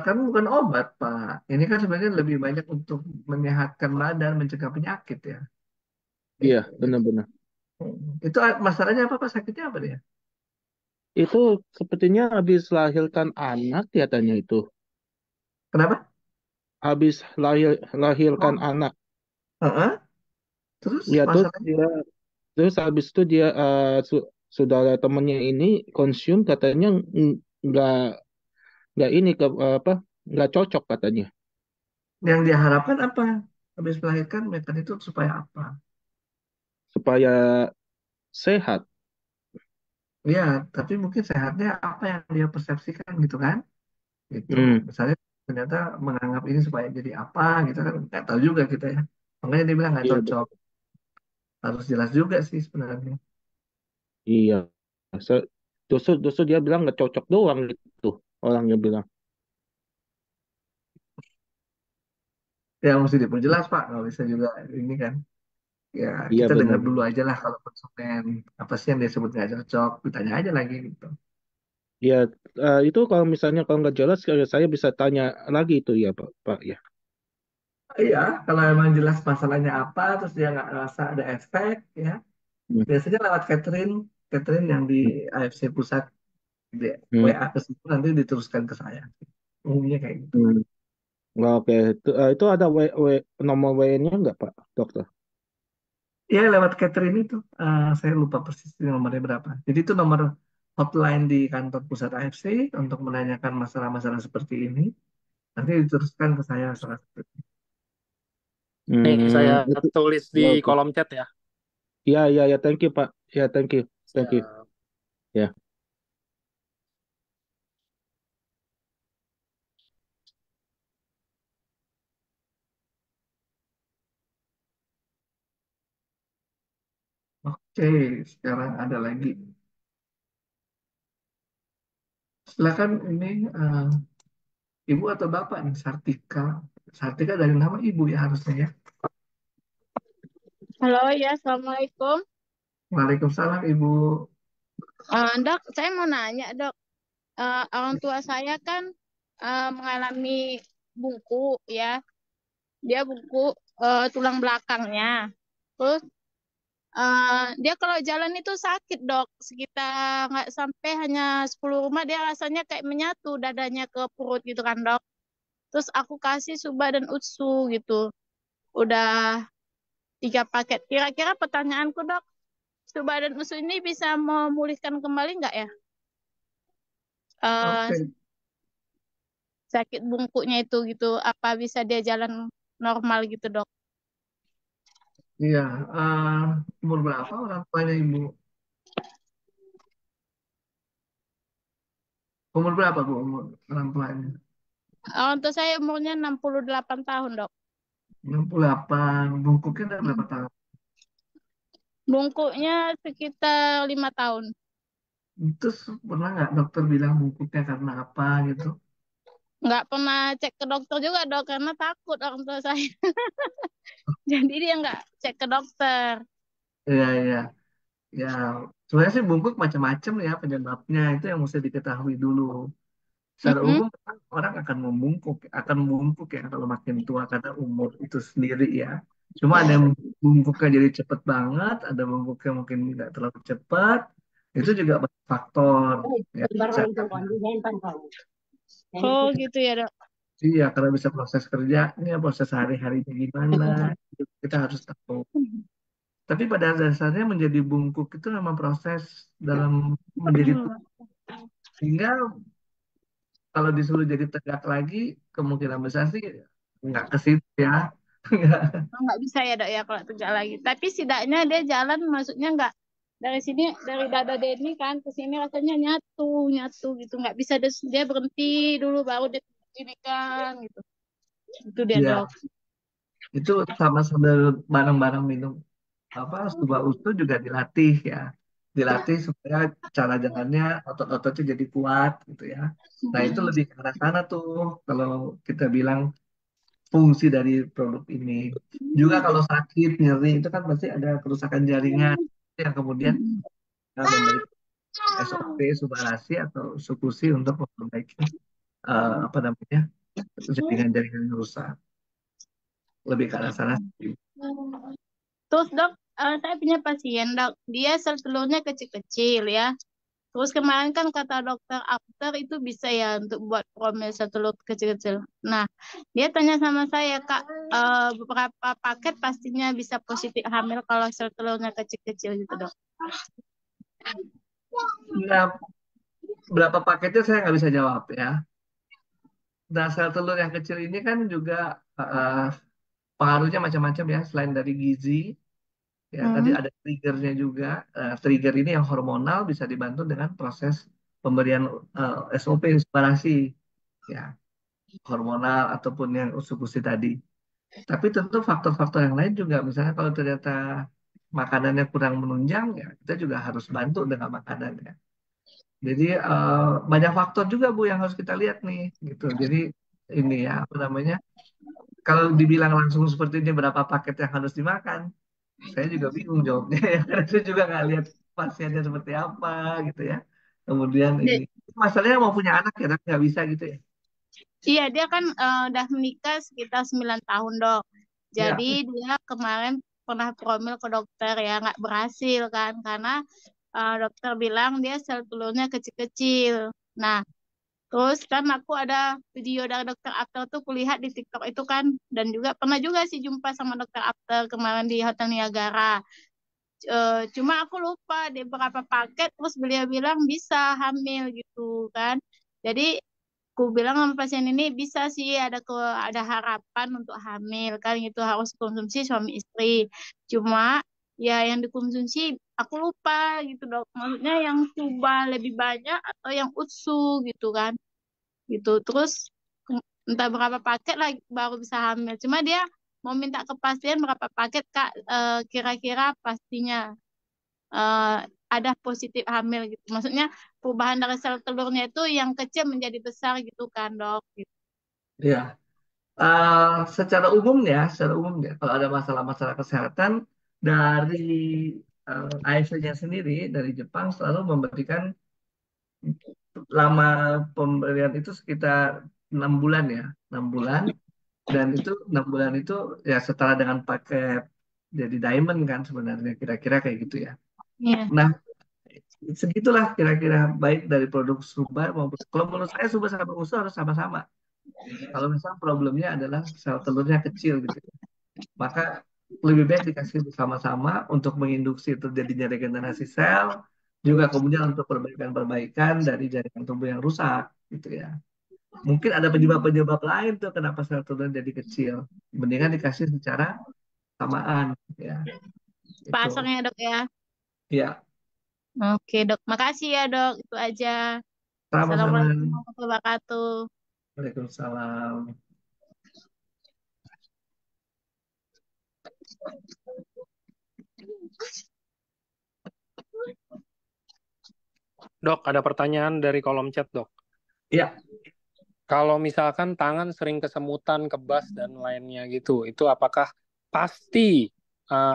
kan bukan obat Pak. Ini kan sebenarnya lebih banyak untuk menyehatkan badan, mencegah penyakit ya. Iya Itu, benar-benar. itu masalahnya apa Pak? Sakitnya apa dia? Itu sepertinya habis lahirkan anak katanya itu. Kenapa? Habis lahirkan Oh, anak. heeh. Terus Ya masalahnya terus habis itu dia saudara temennya ini konsum katanya nggak nggak ini ke apa nggak cocok katanya. yang diharapkan apa? Habis melahirkan mereka itu supaya apa? Supaya sehat. Ya, tapi mungkin sehatnya apa yang dia persepsikan gitu kan? Itu Hmm, misalnya ternyata menganggap ini supaya jadi apa gitu kan? Nggak tahu juga kita ya. Makanya dia bilang nggak iya cocok. betul. Harus jelas juga sih sebenarnya. Iya. Justru dia bilang nggak cocok doang gitu. Orangnya bilang. Ya mesti diperjelas Pak. Nggak bisa juga ini kan. Ya Iya kita dengar dulu benar-benar. aja lah kalau konsumen apa sih yang dia sebut nggak cocok. Ditanya aja lagi gitu. Ya, itu kalau misalnya kalau nggak jelas, saya bisa tanya lagi itu ya, Pak. Pak ya. Iya, kalau emang jelas masalahnya apa, terus dia nggak ngerasa ada efek, ya Hmm. biasanya lewat Catherine, Catherine yang di AFC Pusat di Hmm. WA ke situ nanti diteruskan ke saya. Umumnya kayak gitu. Hmm. Oke, itu ada nomor WA-nya nggak, Pak, dokter? Ya lewat Catherine itu, saya lupa persis nomornya berapa. Jadi itu nomor hotline di kantor pusat AFC untuk menanyakan masalah-masalah seperti ini. Nanti diteruskan ke saya salah satu. Nih, saya Itu, tulis di oke. kolom chat ya. Ya, ya, ya, thank you, Pak. Ya, thank you. Siap. Ya, Oke, sekarang ada lagi. Silakan ini Ibu atau Bapak nih, Sartika. Sartika dari nama Ibu ya harusnya ya. Halo ya, Assalamualaikum. Waalaikumsalam Ibu. Dok, saya mau nanya dok, orang tua saya kan mengalami bungku ya, dia bungku tulang belakangnya. Terus dia kalau jalan itu sakit dok, sekitar nggak sampai hanya 10 rumah dia rasanya kayak menyatu dadanya ke perut gitu kan dok. Terus aku kasih Suba dan Utsu gitu, udah 3 paket. Kira-kira pertanyaanku dok, Suba dan Utsu ini bisa memulihkan kembali nggak ya? eh Oke, sakit bungkuknya itu gitu apa bisa dia jalan normal gitu dok. iya. Umur berapa orang tuanya Ibu? Umur berapa Bu umur orang tuanya? Untuk saya umurnya 68 tahun dok. 68. Bungkuknya udah berapa Mm. tahun? Bungkuknya sekitar 5 tahun. Terus pernah nggak dokter bilang bungkuknya karena apa gitu? Nggak pernah cek ke dokter juga dok karena takut orang tua saya. Jadi dia nggak cek ke dokter. Iya, iya. Ya, sebenarnya sih bungkuk macam-macam ya penyebabnya. Itu yang mesti diketahui dulu. Secara Mm-mm. umum kan orang akan membungkuk ya kalau makin tua karena umur itu sendiri ya. Cuma ada yang bungkuknya jadi cepet banget, ada bungkuknya mungkin nggak terlalu cepat. Itu juga banyak faktor ya. Bisa karena Oh gitu ya dok. iya, karena bisa proses kerjanya, proses sehari-harinya gimana, itu kita harus tahu. Tapi pada dasarnya menjadi bungkuk itu memang proses dalam menjadi tubuh. Sehingga kalau disuruh jadi tegak lagi, kemungkinan besar sih nggak ke situ ya. Nggak bisa ya dok ya kalau tegak lagi. Tapi setidaknya dia jalan, maksudnya nggak dari sini, dari dada Denny kan ke sini rasanya nyatu nyatu gitu. Nggak bisa dia berhenti dulu baru dia ini kan gitu. Itu dia dok. Ya, itu sama sambil bareng-bareng minum apa Suba Ustu juga dilatih ya. Dilatih supaya cara jalannya otot-ototnya jadi kuat gitu ya. Nah, itu lebih ke arah sana tuh kalau kita bilang fungsi dari produk ini. Juga kalau sakit, nyeri itu kan pasti ada kerusakan jaringan yang kemudian memberikan SOP, subarasi atau sukusi untuk memperbaiki apa namanya jaringan-jaringan yang rusak. Lebih ke arah sana sih. Terus dok, saya punya pasien dok, dia sel telurnya kecil-kecil ya. Terus kemarin kan kata dokter after itu bisa ya untuk buat promil sel telur kecil-kecil. Nah, dia tanya sama saya, Kak, beberapa paket pastinya bisa positif hamil kalau sel telurnya kecil-kecil gitu dok. Nah, berapa paketnya saya nggak bisa jawab ya. Nah, sel telur yang kecil ini kan juga pengaruhnya macam-macam ya, selain dari gizi. Ya, tadi ada triggernya juga. Trigger ini yang hormonal bisa dibantu dengan proses pemberian SOP inspirasi, ya, hormonal ataupun yang usus tadi. Tapi tentu faktor-faktor yang lain juga, misalnya kalau ternyata makanannya kurang menunjang, ya kita juga harus bantu dengan makanannya. Jadi banyak faktor juga Bu yang harus kita lihat nih, gitu. Jadi ini ya apa namanya? Kalau dibilang langsung seperti ini berapa paket yang harus dimakan, saya juga bingung jawabnya ya. Karena saya juga nggak lihat pasiennya seperti apa gitu ya. Kemudian ini masalahnya mau punya anak ya tapi nggak bisa gitu ya. Iya, dia kan udah menikah sekitar 9 tahun, Dok. Ya, Jadi dia kemarin pernah promil ke dokter ya, nggak berhasil kan, karena dokter bilang dia sel telurnya kecil-kecil. Nah, terus kan aku ada video dari dokter After tuh kulihat di TikTok itu kan, dan juga pernah juga sih jumpa sama dokter After kemarin di Hotel Niagara. Cuma aku lupa di berapa paket, terus beliau bilang bisa hamil gitu kan. Jadi aku bilang sama pasien ini bisa sih ada harapan untuk hamil kan itu harus konsumsi suami istri. Cuma ya yang dikonsumsi aku lupa gitu dok. Maksudnya yang tuba lebih banyak atau yang utsu gitu kan. Gitu. Terus entah berapa paket lagi baru bisa hamil. Cuma dia mau minta kepastian berapa paket Kak kira-kira pastinya eh, ada positif hamil gitu. Maksudnya perubahan dari sel telurnya itu yang kecil menjadi besar gitu kan dok. Gitu. ya. Secara umum ya, kalau ada masalah-masalah kesehatan dari ASV-nya sendiri dari Jepang selalu memberikan lama pemberian itu sekitar 6 bulan ya, 6 bulan. Dan itu 6 bulan itu ya setara dengan paket jadi diamond kan sebenarnya kira-kira kayak gitu ya. Iya. Nah, segitulah kira-kira baik dari produk Suba maupun kalau menurut saya Suba sama Usu harus sama-sama. Kalau misalnya problemnya adalah sel telurnya kecil gitu, maka lebih baik dikasih bersama-sama untuk menginduksi terjadinya regenerasi sel, juga kemudian untuk perbaikan-perbaikan dari jaringan tubuh yang rusak gitu ya. Mungkin ada penyebab-penyebab lain tuh kenapa sel telur jadi kecil. Mendingan dikasih secara samaan ya. Itu. Pasang ya dok ya. Ya, Oke dok, makasih ya dok. Itu aja. sama-sama. Assalamualaikum warahmatullahi wabarakatuh. Waalaikumsalam. Dok, ada pertanyaan dari kolom chat, Dok. Ya, Kalau misalkan tangan sering kesemutan, kebas, dan lainnya gitu, itu apakah pasti,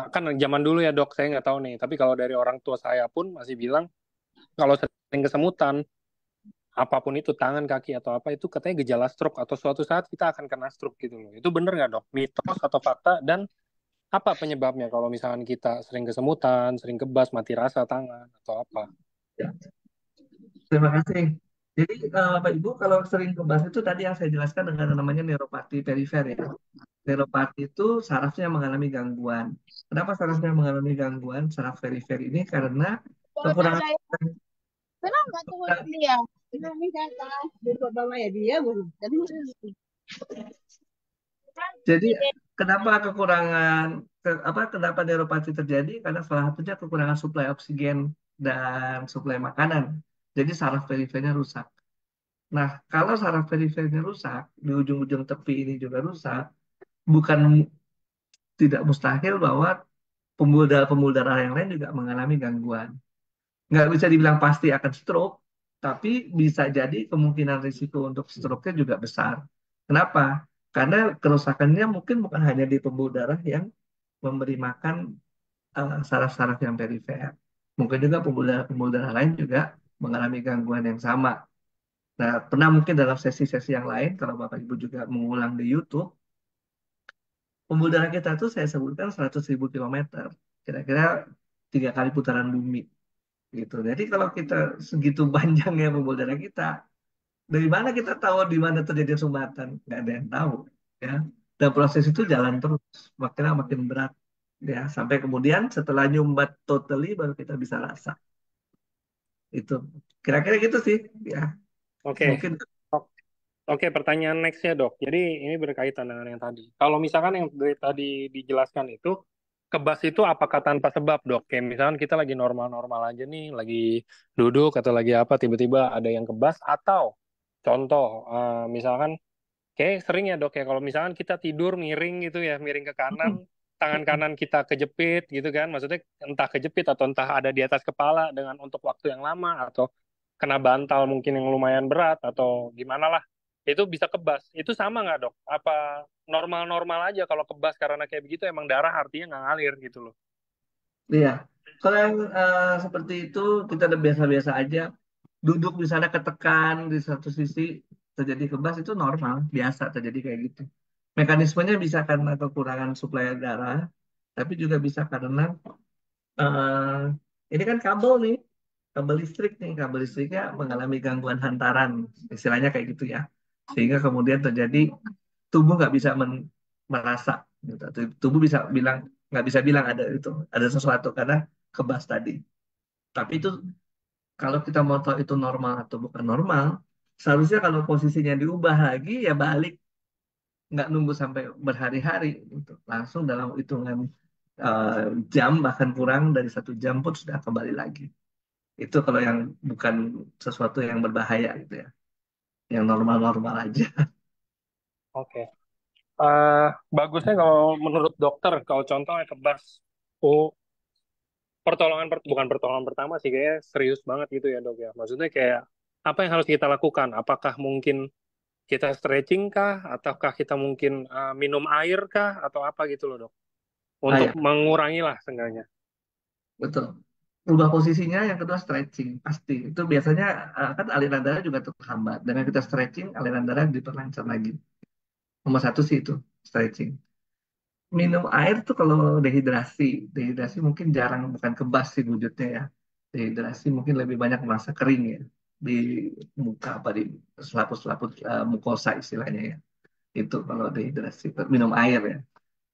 kan zaman dulu ya dok, saya nggak tahu nih, tapi kalau dari orang tua saya pun masih bilang, kalau sering kesemutan, apapun itu, tangan, kaki, atau apa, itu katanya gejala stroke, atau suatu saat kita akan kena stroke gitu loh. Itu bener nggak dok? Mitos atau fakta? Dan apa penyebabnya kalau misalkan kita sering kesemutan, sering kebas, mati rasa tangan, atau apa? ya. Terima kasih. Jadi Bapak Ibu kalau sering kebas itu tadi yang saya jelaskan dengan namanya neuropati perifer ya. Neuropati itu sarafnya mengalami gangguan. Kenapa sarafnya mengalami gangguan saraf perifer ini? Karena kekurangan Kenapa turun dia? Jadi bawa ya dia, jadi Jadi kenapa kekurangan kenapa neuropati terjadi? Karena salah satunya kekurangan suplai oksigen dan suplai makanan. Jadi saraf perifernya rusak. Nah, kalau saraf perifernya rusak, di ujung-ujung tepi ini juga rusak, bukan tidak mustahil bahwa pembuluh darah yang lain juga mengalami gangguan. Nggak bisa dibilang pasti akan stroke, tapi bisa jadi kemungkinan risiko untuk stroke-nya juga besar. Kenapa? Karena kerusakannya mungkin bukan hanya di pembuluh darah yang memberi makan saraf-saraf yang perifer. Mungkin juga pembuluh darah lain juga mengalami gangguan yang sama. Nah, pernah mungkin dalam sesi-sesi yang lain, kalau Bapak Ibu juga mengulang di YouTube, pembuluh darah kita tuh saya sebutkan 100.000 kilometer. Kira-kira 3 kali putaran bumi. Gitu. Jadi kalau kita segitu panjangnya pembuluh darah kita, dari mana kita tahu di mana terjadi sumbatan? Nggak ada yang tahu, ya. Dan proses itu jalan terus, makin lama makin berat, ya. Sampai kemudian setelah nyumbat totally baru kita bisa rasa. Itu kira-kira gitu sih, ya. Oke. Mungkin Oke, pertanyaan nextnya dok. Jadi ini berkaitan dengan yang tadi. Kalau misalkan yang dari tadi dijelaskan itu, kebas itu apakah tanpa sebab dok? Kayak misalkan kita lagi normal-normal aja nih, lagi duduk atau lagi apa, tiba-tiba ada yang kebas, atau contoh, misalkan, kayak sering ya dok ya, kalau misalkan kita tidur miring gitu ya, miring ke kanan, tangan kanan kita kejepit gitu kan, maksudnya entah kejepit atau entah ada di atas kepala dengan untuk waktu yang lama, atau kena bantal mungkin yang lumayan berat, atau gimana lah, itu bisa kebas. Itu sama nggak dok? Apa normal-normal aja kalau kebas karena kayak begitu emang darah artinya nggak ngalir gitu loh. iya. Kalau yang seperti itu kita udah biasa-biasa aja. Duduk di sana ketekan di satu sisi terjadi kebas itu normal, biasa terjadi kayak gitu. Mekanismenya bisa karena kekurangan suplai darah, tapi juga bisa karena eh, ini kan kabel nih, kabel listrik nih, kabel listriknya mengalami gangguan hantaran, istilahnya kayak gitu ya. Sehingga kemudian terjadi tubuh nggak bisa merasa, gitu. Tubuh bisa bilang nggak bisa bilang ada sesuatu karena kebas tadi. Tapi itu kalau kita mau tahu itu normal atau bukan normal, seharusnya kalau posisinya diubah lagi ya balik, nggak nunggu sampai berhari-hari, gitu. Langsung dalam hitungan eh, jam bahkan kurang dari 1 jam pun sudah kembali lagi. Itu kalau yang bukan sesuatu yang berbahaya gitu ya, yang normal-normal aja. Oke. Eh, Bagusnya kalau menurut dokter, kalau contohnya kebas, oh, bukan pertolongan pertama sih, kayak serius banget gitu ya dok ya. Maksudnya kayak apa yang harus kita lakukan? Apakah mungkin kita stretching kah? Ataukah kita mungkin minum air kah? Atau apa gitu loh dok? Ah Untuk ya, mengurangi lah seenggaknya. betul. Rubah posisinya, yang kedua stretching, pasti. Itu biasanya kan aliran darah juga terhambat. Dengan kita stretching, aliran darah diperlancar lagi. Nomor satu sih itu, stretching. Minum air tuh kalau dehidrasi, dehidrasi mungkin jarang, bukan kebas sih wujudnya ya. Dehidrasi mungkin lebih banyak merasa kering ya di muka apa di selaput-selaput mukosa istilahnya ya. Itu kalau dehidrasi minum air ya.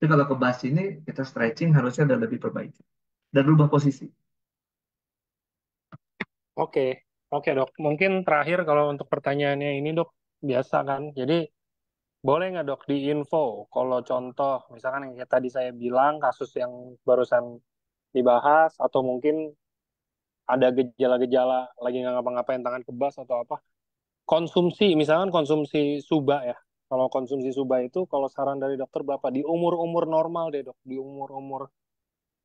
Tapi kalau kebas ini kita stretching harusnya udah lebih perbaiki dan rubah posisi. Oke, oke dok. Mungkin terakhir kalau untuk pertanyaannya ini dok, biasa kan. Jadi boleh nggak dok diinfo kalau contoh misalkan yang kayak tadi saya bilang kasus yang barusan dibahas, atau mungkin ada gejala-gejala lagi nggak ngapa-ngapain tangan kebas atau apa, konsumsi misalkan konsumsi suba ya, kalau konsumsi suba itu kalau saran dari dokter berapa di umur-umur normal deh dok, di umur-umur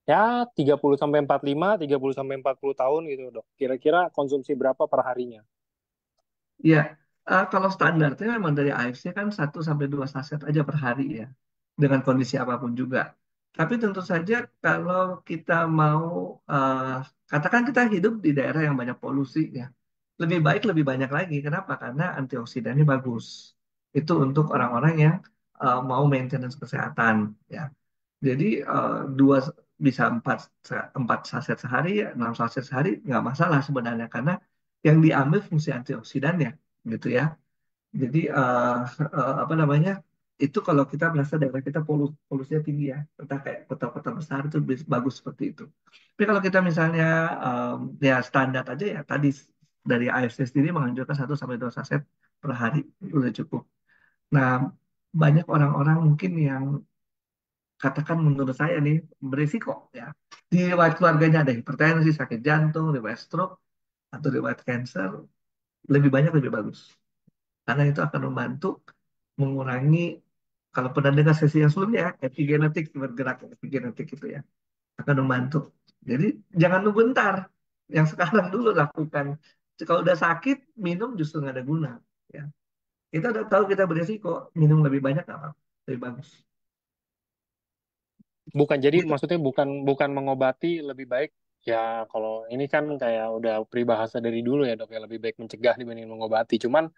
ya 30 sampai 45, 30 sampai 40 tahun gitu dok, kira-kira konsumsi berapa per harinya? Ya, kalau standarnya memang dari AFC kan 1 sampai 2 saset aja per hari ya, dengan kondisi apapun juga. Tapi tentu saja kalau kita mau, eh, katakan kita hidup di daerah yang banyak polusi ya, lebih baik lebih banyak lagi. Kenapa? Karena antioksidannya bagus. Itu untuk orang-orang yang mau maintenance kesehatan ya. Jadi dua bisa empat saset sehari, 6 saset sehari nggak masalah sebenarnya karena yang diambil fungsi antioksidannya gitu ya. Jadi apa namanya itu kalau kita merasa daerah kita polusinya tinggi ya, entah kayak kota-kota besar itu bagus seperti itu. Tapi kalau kita misalnya ya standar aja ya tadi dari AFC sendiri menganjurkan 1 sampai 2 saset per hari itu udah cukup. Nah, banyak orang-orang mungkin yang katakan menurut saya nih berisiko ya. Di riwayat keluarganya ada hipertensi, sakit jantung, riwayat stroke, atau riwayat cancer, lebih banyak lebih bagus. Karena itu akan membantu mengurangi, kalau pernah dengar sesi yang sebelumnya, ya, epigenetik bergerak, epigenetik itu ya, akan membantu. Jadi jangan nunggu ntar, yang sekarang dulu lakukan. Kalau udah sakit, minum justru nggak ada guna. Ya. Kita udah tahu kita berisiko, minum lebih banyak nggak apa, lebih bagus. Bukan, jadi Gitu. maksudnya bukan bukan mengobati, lebih baik ya. Kalau ini kan kayak udah peribahasa dari dulu ya dok ya, lebih baik mencegah dibanding mengobati. Cuman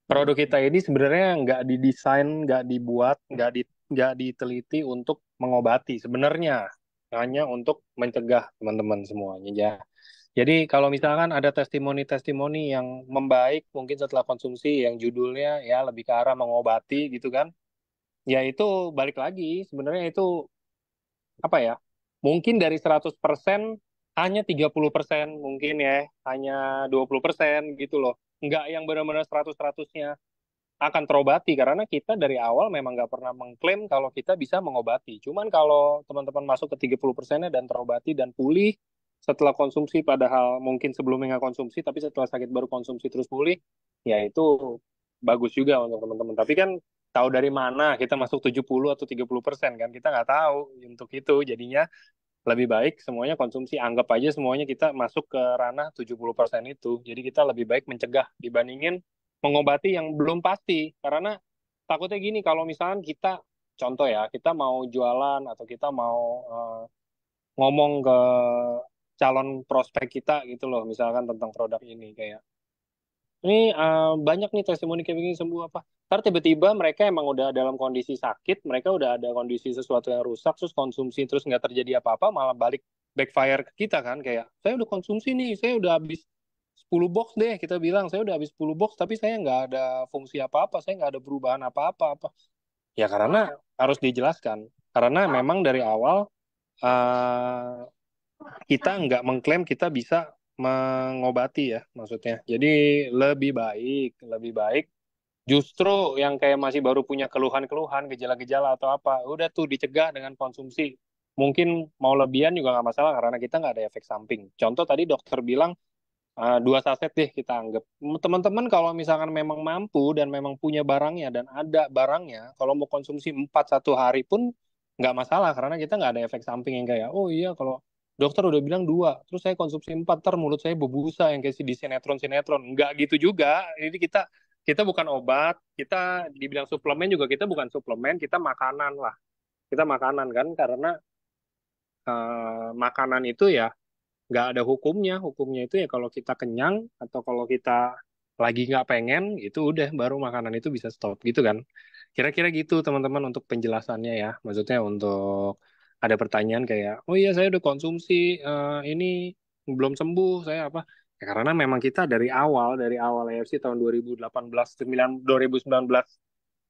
produk kita ini sebenarnya nggak didesain, nggak dibuat, nggak diteliti untuk mengobati. Sebenarnya hanya untuk mencegah teman-teman semuanya ya. Jadi kalau misalkan ada testimoni-testimoni yang membaik mungkin setelah konsumsi yang judulnya ya lebih ke arah mengobati gitu kan, ya itu balik lagi sebenarnya itu apa ya? Mungkin dari 100% hanya 30% mungkin ya, hanya 20% gitu loh. Nggak yang benar-benar 100-100-nya akan terobati, karena kita dari awal memang nggak pernah mengklaim kalau kita bisa mengobati. Cuman kalau teman-teman masuk ke 30%-nya dan terobati dan pulih setelah konsumsi, padahal mungkin sebelumnya nggak konsumsi, tapi setelah sakit baru konsumsi terus pulih, ya itu bagus juga untuk teman-teman. Tapi kan tahu dari mana kita masuk 70 atau 30% kan? Kita nggak tahu untuk itu. Jadinya lebih baik semuanya konsumsi. Anggap aja semuanya kita masuk ke ranah 70% itu. Jadi kita lebih baik mencegah dibandingin mengobati yang belum pasti. Karena takutnya gini, kalau misalkan kita, contoh ya, kita mau jualan atau kita mau ngomong ke calon prospek kita gitu loh, misalkan tentang produk ini. Kayak, ini banyak nih testimoni kayak begini sembuh apa. Ntar tiba-tiba mereka emang udah dalam kondisi sakit, mereka udah ada kondisi sesuatu yang rusak, terus konsumsi, terus nggak terjadi apa-apa, malah balik backfire ke kita kan. Kayak, saya udah konsumsi nih, saya udah habis 10 box deh, kita bilang, saya udah habis 10 box, tapi saya nggak ada fungsi apa-apa, saya nggak ada perubahan apa-apa. Apa. Ya karena harus dijelaskan. Karena memang dari awal eh, kita nggak mengklaim kita bisa mengobati ya maksudnya. Jadi lebih baik justru yang kayak masih baru punya keluhan-keluhan, gejala-gejala atau apa, udah tuh dicegah dengan konsumsi. Mungkin mau lebihan juga nggak masalah karena kita nggak ada efek samping. Contoh tadi dokter bilang 2 saset deh kita anggap. Teman-teman kalau misalkan memang mampu dan memang punya barangnya dan ada barangnya, kalau mau konsumsi 4 satu hari pun nggak masalah karena kita nggak ada efek samping yang kayak, oh iya kalau dokter udah bilang 2, terus saya konsumsi 4, ntar mulut saya berbusa yang kayak di sinetron-sinetron. Nggak gitu juga. Jadi kita kita bukan obat, kita dibilang suplemen juga kita bukan suplemen, kita makanan lah. Kita makanan kan karena makanan itu ya nggak ada hukumnya. Hukumnya itu ya kalau kita kenyang atau kalau kita lagi nggak pengen, itu udah baru makanan itu bisa stop gitu kan. Kira-kira gitu teman-teman untuk penjelasannya ya. Maksudnya untuk ada pertanyaan kayak, oh iya saya udah konsumsi ini belum sembuh, saya apa? Ya, karena memang kita dari awal AFC tahun 2018, 2019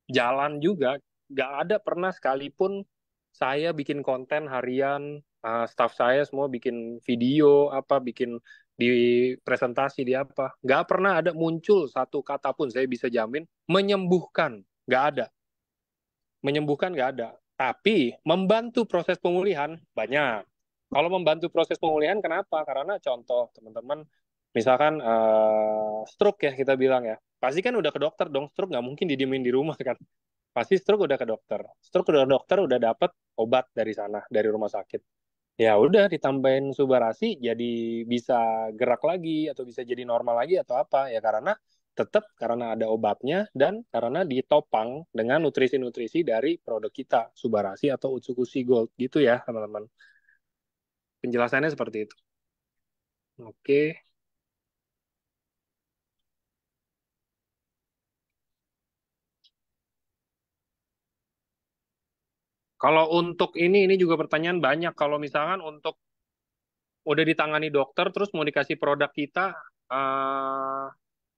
jalan juga, nggak ada pernah sekalipun saya bikin konten harian, staff saya semua bikin video, apa, bikin di presentasi di apa, nggak pernah ada muncul satu kata pun saya bisa jamin menyembuhkan, nggak ada, menyembuhkan nggak ada, tapi membantu proses pemulihan banyak. Kalau membantu proses pemulihan kenapa? Karena contoh teman-teman, misalkan stroke ya kita bilang ya, pasti kan udah ke dokter dong, stroke nggak mungkin didiemin di rumah kan, pasti stroke udah ke dokter. Stroke udah dokter udah dapat obat dari sana, dari rumah sakit. Ya udah ditambahin Subarasi jadi bisa gerak lagi atau bisa jadi normal lagi atau apa ya, karena tetap karena ada obatnya dan karena ditopang dengan nutrisi-nutrisi dari produk kita Subarasi atau Utsukushi Gold gitu ya teman-teman. Penjelasannya seperti itu. Oke. Kalau untuk ini juga pertanyaan banyak. Kalau misalkan untuk udah ditangani dokter terus mau dikasih produk kita eh,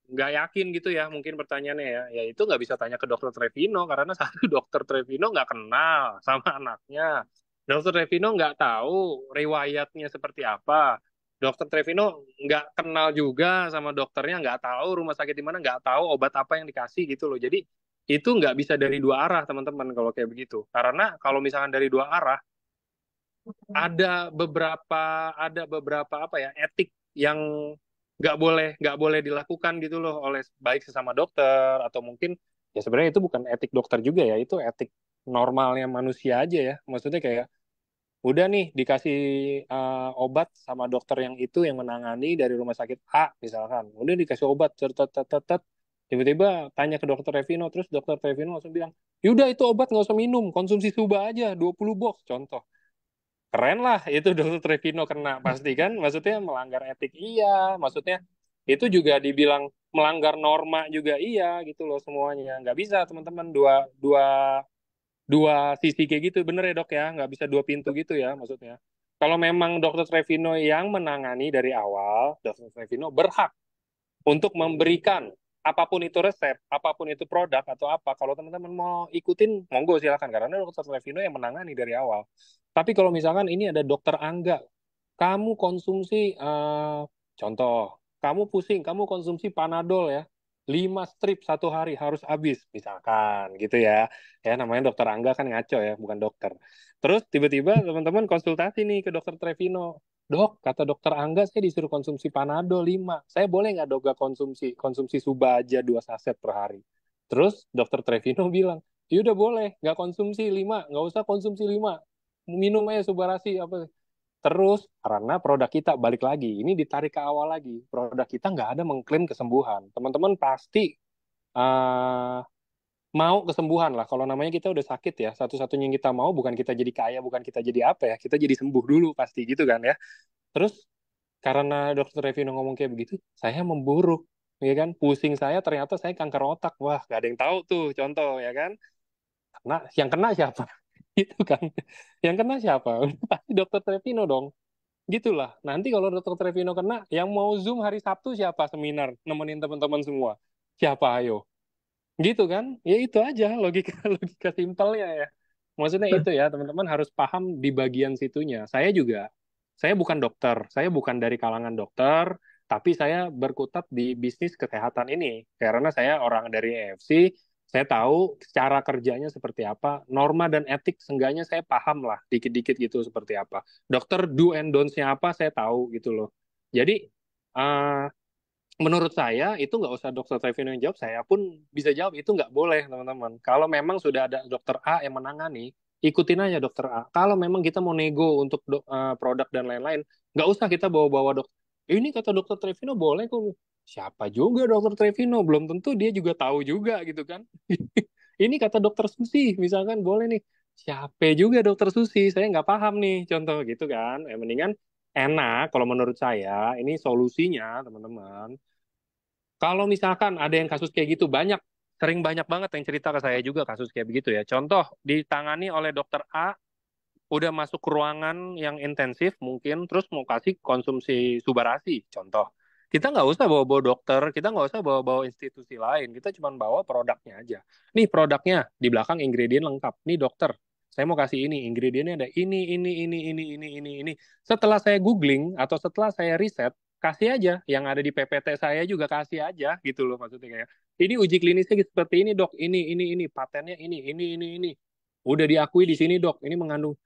nggak yakin gitu ya mungkin pertanyaannya ya, ya itu nggak bisa tanya ke dokter Trevino karena satu, dokter Trevino nggak kenal sama anaknya, dokter Trevino nggak tahu riwayatnya seperti apa, dokter Trevino nggak kenal juga sama dokternya, nggak tahu rumah sakit di mana, nggak tahu obat apa yang dikasih gitu loh. Jadi itu nggak bisa dari dua arah teman-teman kalau kayak begitu. Karena kalau misalkan dari dua arah ada beberapa apa ya etik yang nggak boleh dilakukan gitu loh oleh baik sesama dokter atau mungkin ya sebenarnya itu bukan etik dokter juga ya, itu etik normalnya manusia aja ya. Maksudnya kayak udah nih dikasih obat sama dokter yang itu yang menangani dari rumah sakit A misalkan, udah dikasih obat tet, tiba-tiba tanya ke dokter Revino, terus dokter Revino langsung bilang yaudah itu obat nggak usah minum, konsumsi suba aja 20 box contoh. Keren lah itu dokter Trevino kena pasti kan, maksudnya melanggar etik iya, maksudnya itu juga dibilang melanggar norma juga iya gitu loh, semuanya nggak bisa teman-teman dua dua dua sisi kayak gitu, bener ya dok ya, nggak bisa dua pintu gitu ya maksudnya. Kalau memang dokter Trevino yang menangani dari awal, dokter Trevino berhak untuk memberikan apapun itu resep, apapun itu produk atau apa. Kalau teman-teman mau ikutin, monggo silakan. Karena dokter Levino yang menangani dari awal. Tapi kalau misalkan ini ada dokter Angga, kamu konsumsi, contoh, kamu pusing, kamu konsumsi Panadol ya, 5 strip satu hari harus habis, misalkan gitu ya. Ya namanya dokter Angga kan ngaco ya, bukan dokter. Terus tiba-tiba teman-teman konsultasi nih ke dokter Trevino. Dok, kata dokter Angga, saya disuruh konsumsi Panadol 5. Saya boleh nggak dok nggak konsumsi Suba aja 2 saset per hari? Terus dokter Trevino bilang, ya udah boleh, nggak konsumsi 5, nggak usah konsumsi 5. Minum aja Subarasi apa. Terus karena produk kita balik lagi, ini ditarik ke awal lagi. Produk kita nggak ada mengklaim kesembuhan. Teman-teman pasti uh, mau kesembuhan lah. Kalau namanya kita udah sakit ya, satu-satunya yang kita mau bukan kita jadi kaya, bukan kita jadi apa ya, kita jadi sembuh dulu pasti gitu kan ya. Terus karena dokter Revino ngomong kayak begitu, saya memburuk, ya kan? Pusing saya ternyata saya kanker otak. Wah, gak ada yang tahu tuh contoh ya kan? Karena yang kena siapa? Itu kan. Yang kena siapa? Pasti dokter Revino dong. Gitulah. Nanti kalau dokter Trevino kena, yang mau Zoom hari Sabtu siapa seminar nemenin teman-teman semua? Siapa ayo? Gitu kan? Ya itu aja logika logika simpelnya ya. Maksudnya itu ya, teman-teman harus paham di bagian situnya. Saya bukan dokter, saya bukan dari kalangan dokter, tapi saya berkutat di bisnis kesehatan ini. Karena saya orang dari EFC, saya tahu cara kerjanya seperti apa, norma dan etik seenggaknya saya paham lah, dikit-dikit gitu seperti apa. Dokter do and don'ts-nya apa, saya tahu gitu loh. Jadi, uh, menurut saya itu nggak usah dokter Trevino yang jawab, saya pun bisa jawab itu nggak boleh teman-teman. Kalau memang sudah ada dokter A yang menangani, ikutin aja dokter A. Kalau memang kita mau nego untuk produk dan lain-lain, nggak usah kita bawa-bawa dokter. Ini kata dokter Trevino boleh kok. Siapa juga dokter Trevino? Belum tentu dia juga tahu juga gitu kan. Ini kata dokter Susi, misalkan boleh nih. Siapa juga dokter Susi? Saya nggak paham nih, contoh gitu kan. Mendingan enak kalau menurut saya, ini solusinya teman-teman. Kalau misalkan ada yang kasus kayak gitu banyak, sering banyak banget yang cerita ke saya juga kasus kayak begitu ya. Contoh, ditangani oleh dokter A, udah masuk ke ruangan yang intensif mungkin, terus mau kasih konsumsi Subarasi, contoh. Kita nggak usah bawa-bawa dokter, kita nggak usah bawa-bawa institusi lain, kita cuma bawa produknya aja. Nih produknya, di belakang ingredient lengkap. Nih dokter, saya mau kasih ini, ingredientnya ada ini. Setelah saya googling atau setelah saya riset, kasih aja. Yang ada di PPT saya juga kasih aja, gitu loh maksudnya kayak. Ini uji klinisnya seperti ini dok, ini, patennya ini. Udah diakui di sini dok, ini mengandung.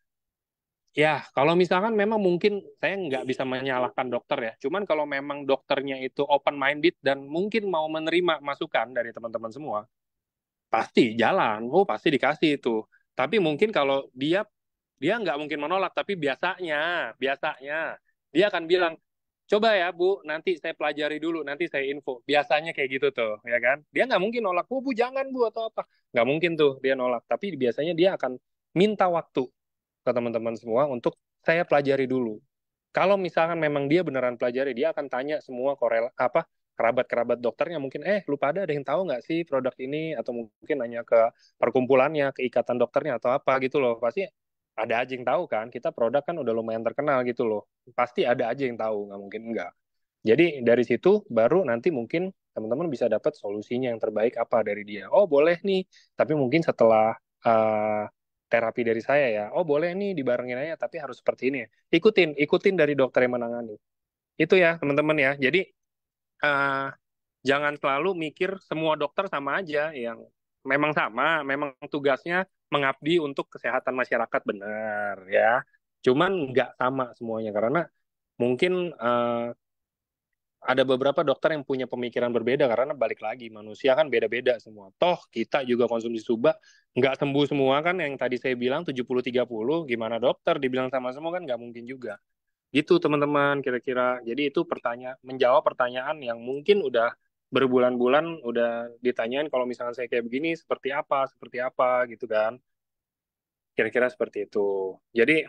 Ya, kalau misalkan memang mungkin saya nggak bisa menyalahkan dokter ya. Cuman kalau memang dokternya itu open minded dan mungkin mau menerima masukan dari teman-teman semua, pasti jalan. Oh, pasti dikasih itu. Tapi mungkin kalau dia nggak mungkin menolak, tapi biasanya dia akan bilang, coba ya Bu, nanti saya pelajari dulu, nanti saya info. Biasanya kayak gitu tuh, ya kan? Dia nggak mungkin nolak, Bu jangan Bu atau apa. Nggak mungkin tuh dia nolak. Tapi biasanya dia akan minta waktu ke teman-teman semua untuk saya pelajari dulu. Kalau misalkan memang dia beneran pelajari, dia akan tanya semua kerabat-kerabat dokternya mungkin, lu pada ada yang tahu nggak sih produk ini, atau mungkin nanya ke perkumpulannya, ke ikatan dokternya atau apa gitu loh. Pasti ada aja yang tahu kan, kita produk kan udah lumayan terkenal gitu loh. Pasti ada aja yang tahu, nggak mungkin enggak. Jadi dari situ baru nanti mungkin teman-teman bisa dapat solusinya yang terbaik apa dari dia. Oh boleh nih, tapi mungkin setelah uh, terapi dari saya ya. Oh boleh nih dibarengin aja, tapi harus seperti ini. Ikutin dari dokter yang menangani. Itu ya teman-teman ya. Jadi uh, jangan selalu mikir semua dokter sama aja. Yang memang sama, memang tugasnya mengabdi untuk kesehatan masyarakat benar ya. Cuman nggak sama semuanya karena mungkin ada beberapa dokter yang punya pemikiran berbeda karena balik lagi manusia kan beda-beda semua. Toh kita juga konsumsi suba nggak sembuh semua kan yang tadi saya bilang 70-30 gimana dokter dibilang sama semua kan nggak mungkin juga. Gitu teman-teman kira-kira. Jadi itu menjawab pertanyaan yang mungkin udah berbulan-bulan udah ditanyain kalau misalnya saya kayak begini seperti apa gitu kan. Kira-kira seperti itu. Jadi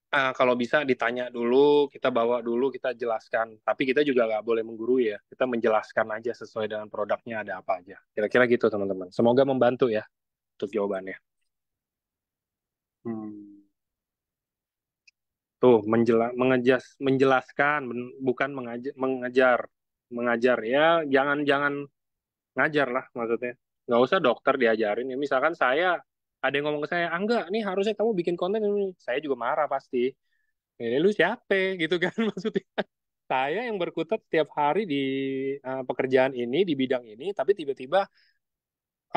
kalau bisa ditanya dulu, kita bawa dulu, kita jelaskan. Tapi kita juga nggak boleh menggurui ya. Kita menjelaskan aja sesuai dengan produknya ada apa aja. Kira-kira gitu teman-teman. Semoga membantu ya untuk jawabannya. Hmm. Tuh, menjelaskan, bukan mengajar. Mengajar ya, jangan ngajar lah maksudnya. Nggak usah dokter diajarin. Ya, misalkan saya, ada yang ngomong ke saya, ah, enggak, nih harusnya kamu bikin konten ini. Saya juga marah pasti. Ini lu siapa gitu kan maksudnya. Saya yang berkutat setiap hari di pekerjaan ini, di bidang ini, tapi tiba-tiba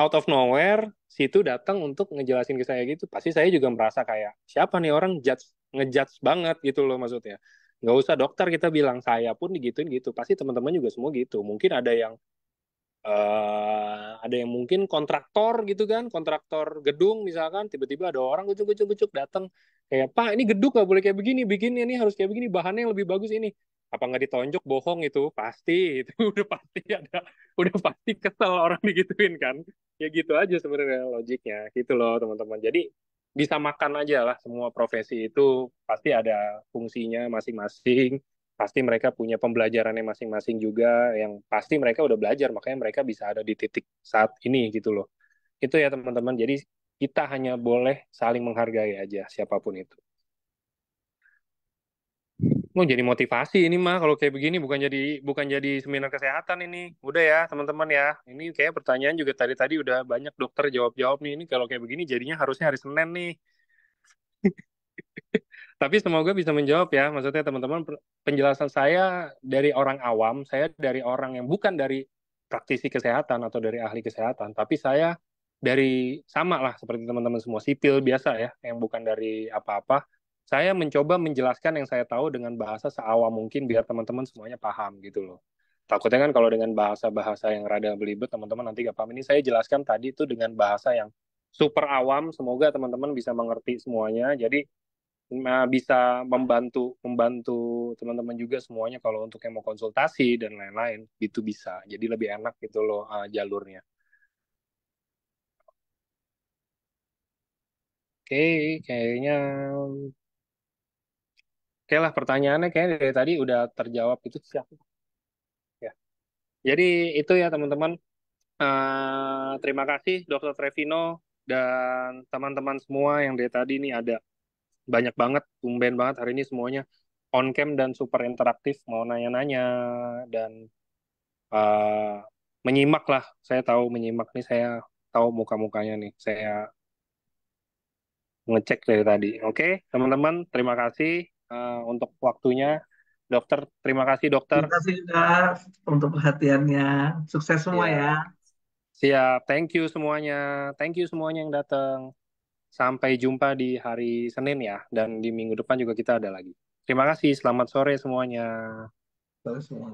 out of nowhere, situ datang untuk ngejelasin ke saya gitu. Pasti saya juga merasa kayak, siapa nih orang ngejudge banget gitu loh maksudnya. Nggak usah dokter kita bilang, saya pun digituin gitu. Pasti teman-teman juga semua gitu. Mungkin ada yang mungkin kontraktor gitu kan, kontraktor gedung misalkan, tiba-tiba ada orang gucuk-gucuk datang kayak Pak ini gedung nggak boleh kayak begini, bikin ini harus kayak begini, bahannya yang lebih bagus ini. Apa nggak ditonjok bohong itu pasti itu udah pasti udah pasti kesel orang digituin kan. Ya gitu aja sebenarnya logiknya gitu loh teman-teman. Jadi bisa makan aja lah semua profesi itu pasti ada fungsinya masing-masing, pasti mereka punya pembelajarannya masing-masing juga yang pasti mereka udah belajar makanya mereka bisa ada di titik saat ini gitu loh. Itu ya teman-teman. Jadi kita hanya boleh saling menghargai aja siapapun itu. Mau jadi motivasi ini mah kalau kayak begini bukan jadi seminar kesehatan ini. Udah ya teman-teman ya. Ini kayak pertanyaan juga tadi udah banyak dokter jawab-jawab nih. Ini kalau kayak begini jadinya harusnya hari Senin nih. Tapi semoga bisa menjawab ya. Maksudnya teman-teman penjelasan saya dari orang awam, saya dari orang yang bukan dari praktisi kesehatan atau dari ahli kesehatan, tapi saya dari sama lah seperti teman-teman semua sipil biasa ya, yang bukan dari apa-apa. Saya mencoba menjelaskan yang saya tahu dengan bahasa seawam mungkin biar teman-teman semuanya paham gitu loh. Takutnya kan kalau dengan bahasa-bahasa yang rada belibet teman-teman nanti gak paham. Ini saya jelaskan tadi itu dengan bahasa yang super awam. Semoga teman-teman bisa mengerti semuanya. Jadi bisa membantu membantu teman-teman juga semuanya kalau untuk yang mau konsultasi dan lain-lain itu bisa jadi lebih enak gitu loh jalurnya. Oke, kayaknya oke lah pertanyaannya kayaknya dari tadi udah terjawab itu siapa ya. Jadi itu ya teman-teman. Terima kasih Dokter Trevino dan teman-teman semua yang dari tadi ini ada banyak banget, tumben banget hari ini semuanya on cam dan super interaktif mau nanya-nanya dan uh, menyimak lah. Saya tahu menyimak nih, saya tahu muka-mukanya nih. Saya ngecek dari tadi. Oke, teman-teman, terima kasih untuk waktunya. Dokter, terima kasih dokter. Terima kasih juga untuk perhatiannya. Sukses semua ya. Ya, siap. Thank you semuanya. Thank you semuanya yang datang. Sampai jumpa di hari Senin ya, dan di minggu depan juga kita ada lagi. Terima kasih. Selamat sore semuanya. Sukses semua.